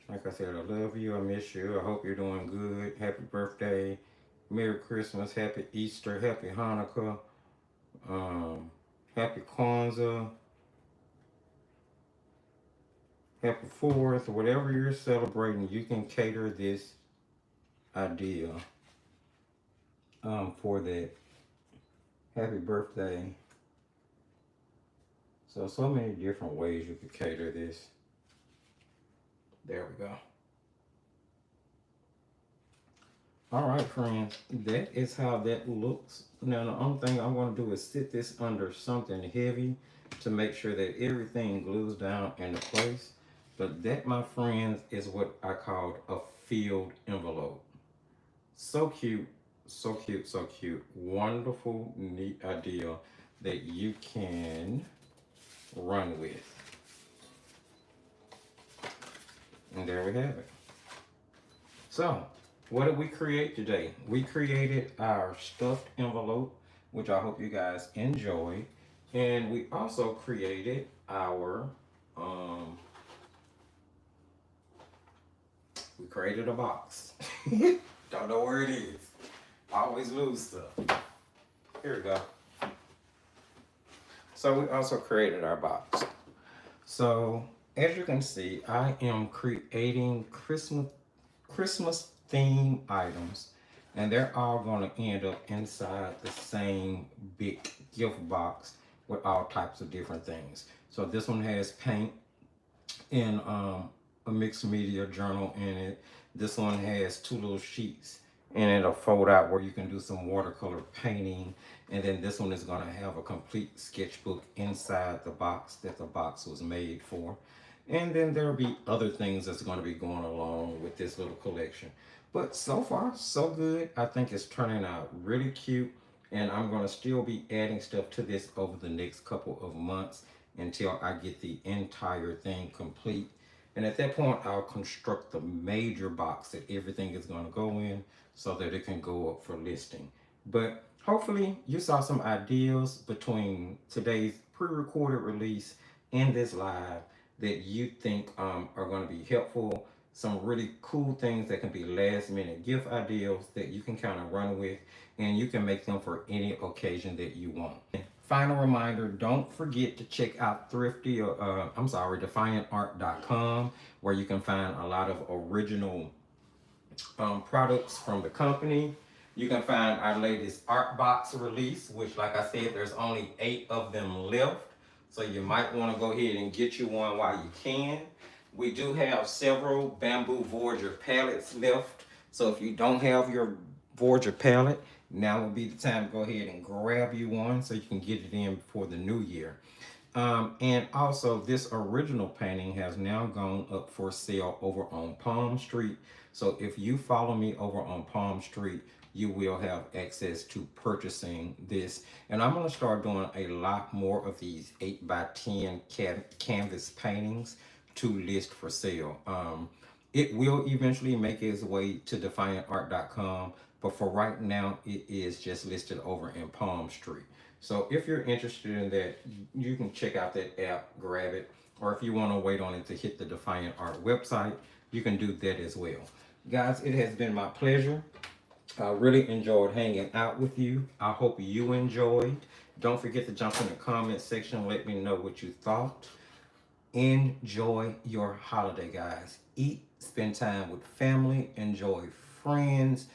Like I said, I love you, I miss you, I hope you're doing good. Happy birthday, Merry Christmas, Happy Easter, Happy Hanukkah, Happy Kwanzaa, Happy 4th, whatever you're celebrating, you can cater this idea for that. Happy birthday. So many different ways you could cater this. There we go. All right, friends, that is how that looks. Now, the only thing I'm going to do is sit this under something heavy to make sure that everything glues down into place. But that, my friends, is what I called a filled envelope. So cute, so cute, so cute. Wonderful, neat idea that you can run with. And there we have it. So, what did we create today? We created our stuffed envelope, which I hope you guys enjoyed. And we also created our, we created a box. Don't know where it is. I always lose stuff. Here we go. So we also created our box. So as you can see, I am creating Christmas theme items, and they're all going to end up inside the same big gift box with all types of different things. So this one has paint and a mixed media journal in it. This one has 2 little sheets, and it'll fold out where you can do some watercolor painting. And then this one is going to have a complete sketchbook inside the box that the box was made for. And then there'll be other things that's going to be going along with this little collection. But so far, so good. I think it's turning out really cute. And I'm going to still be adding stuff to this over the next couple of months until I get the entire thing complete. And at that point, I'll construct the major box that everything is going to go in so that it can go up for listing. But hopefully you saw some ideas between today's pre-recorded release and this live that you think are going to be helpful. Some really cool things that can be last minute gift ideas that you can kind of run with, and you can make them for any occasion that you want. Final reminder, don't forget to check out Defyantarts.com, where you can find a lot of original products from the company. You can find our latest art box release, which, like I said, there's only 8 of them left. So you might want to go ahead and get you one while you can. We do have several bamboo Voyager palettes left. So if you don't have your Voyager palette, now would be the time to go ahead and grab you one so you can get it in before the new year. And also, this original painting has now gone up for sale over on Palm Street. So if you follow me over on Palm Street, you will have access to purchasing this. And I'm going to start doing a lot more of these 8x10 canvas paintings to list for sale. It will eventually make its way to Defyantarts.com, but for right now, it is just listed over in Palm Street. So if you're interested in that, you can check out that app, grab it, or if you want to wait on it to hit the Defiant Art website, you can do that as well. Guys, it has been my pleasure. I really enjoyed hanging out with you. I hope you enjoyed. Don't forget to jump in the comment section and let me know what you thought. Enjoy your holiday, guys. Eat, spend time with family, enjoy friends.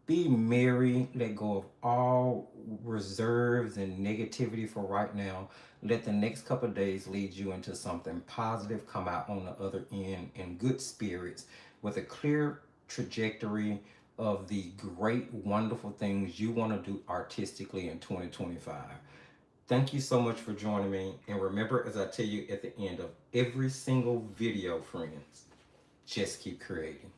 Be merry. Let go of all reserves and negativity for right now. Let the next couple of days lead you into something positive. Come out on the other end in good spirits with a clear trajectory of the great, wonderful things you want to do artistically in 2025. Thank you so much for joining me. And remember, as I tell you at the end of every single video, friends, just keep creating.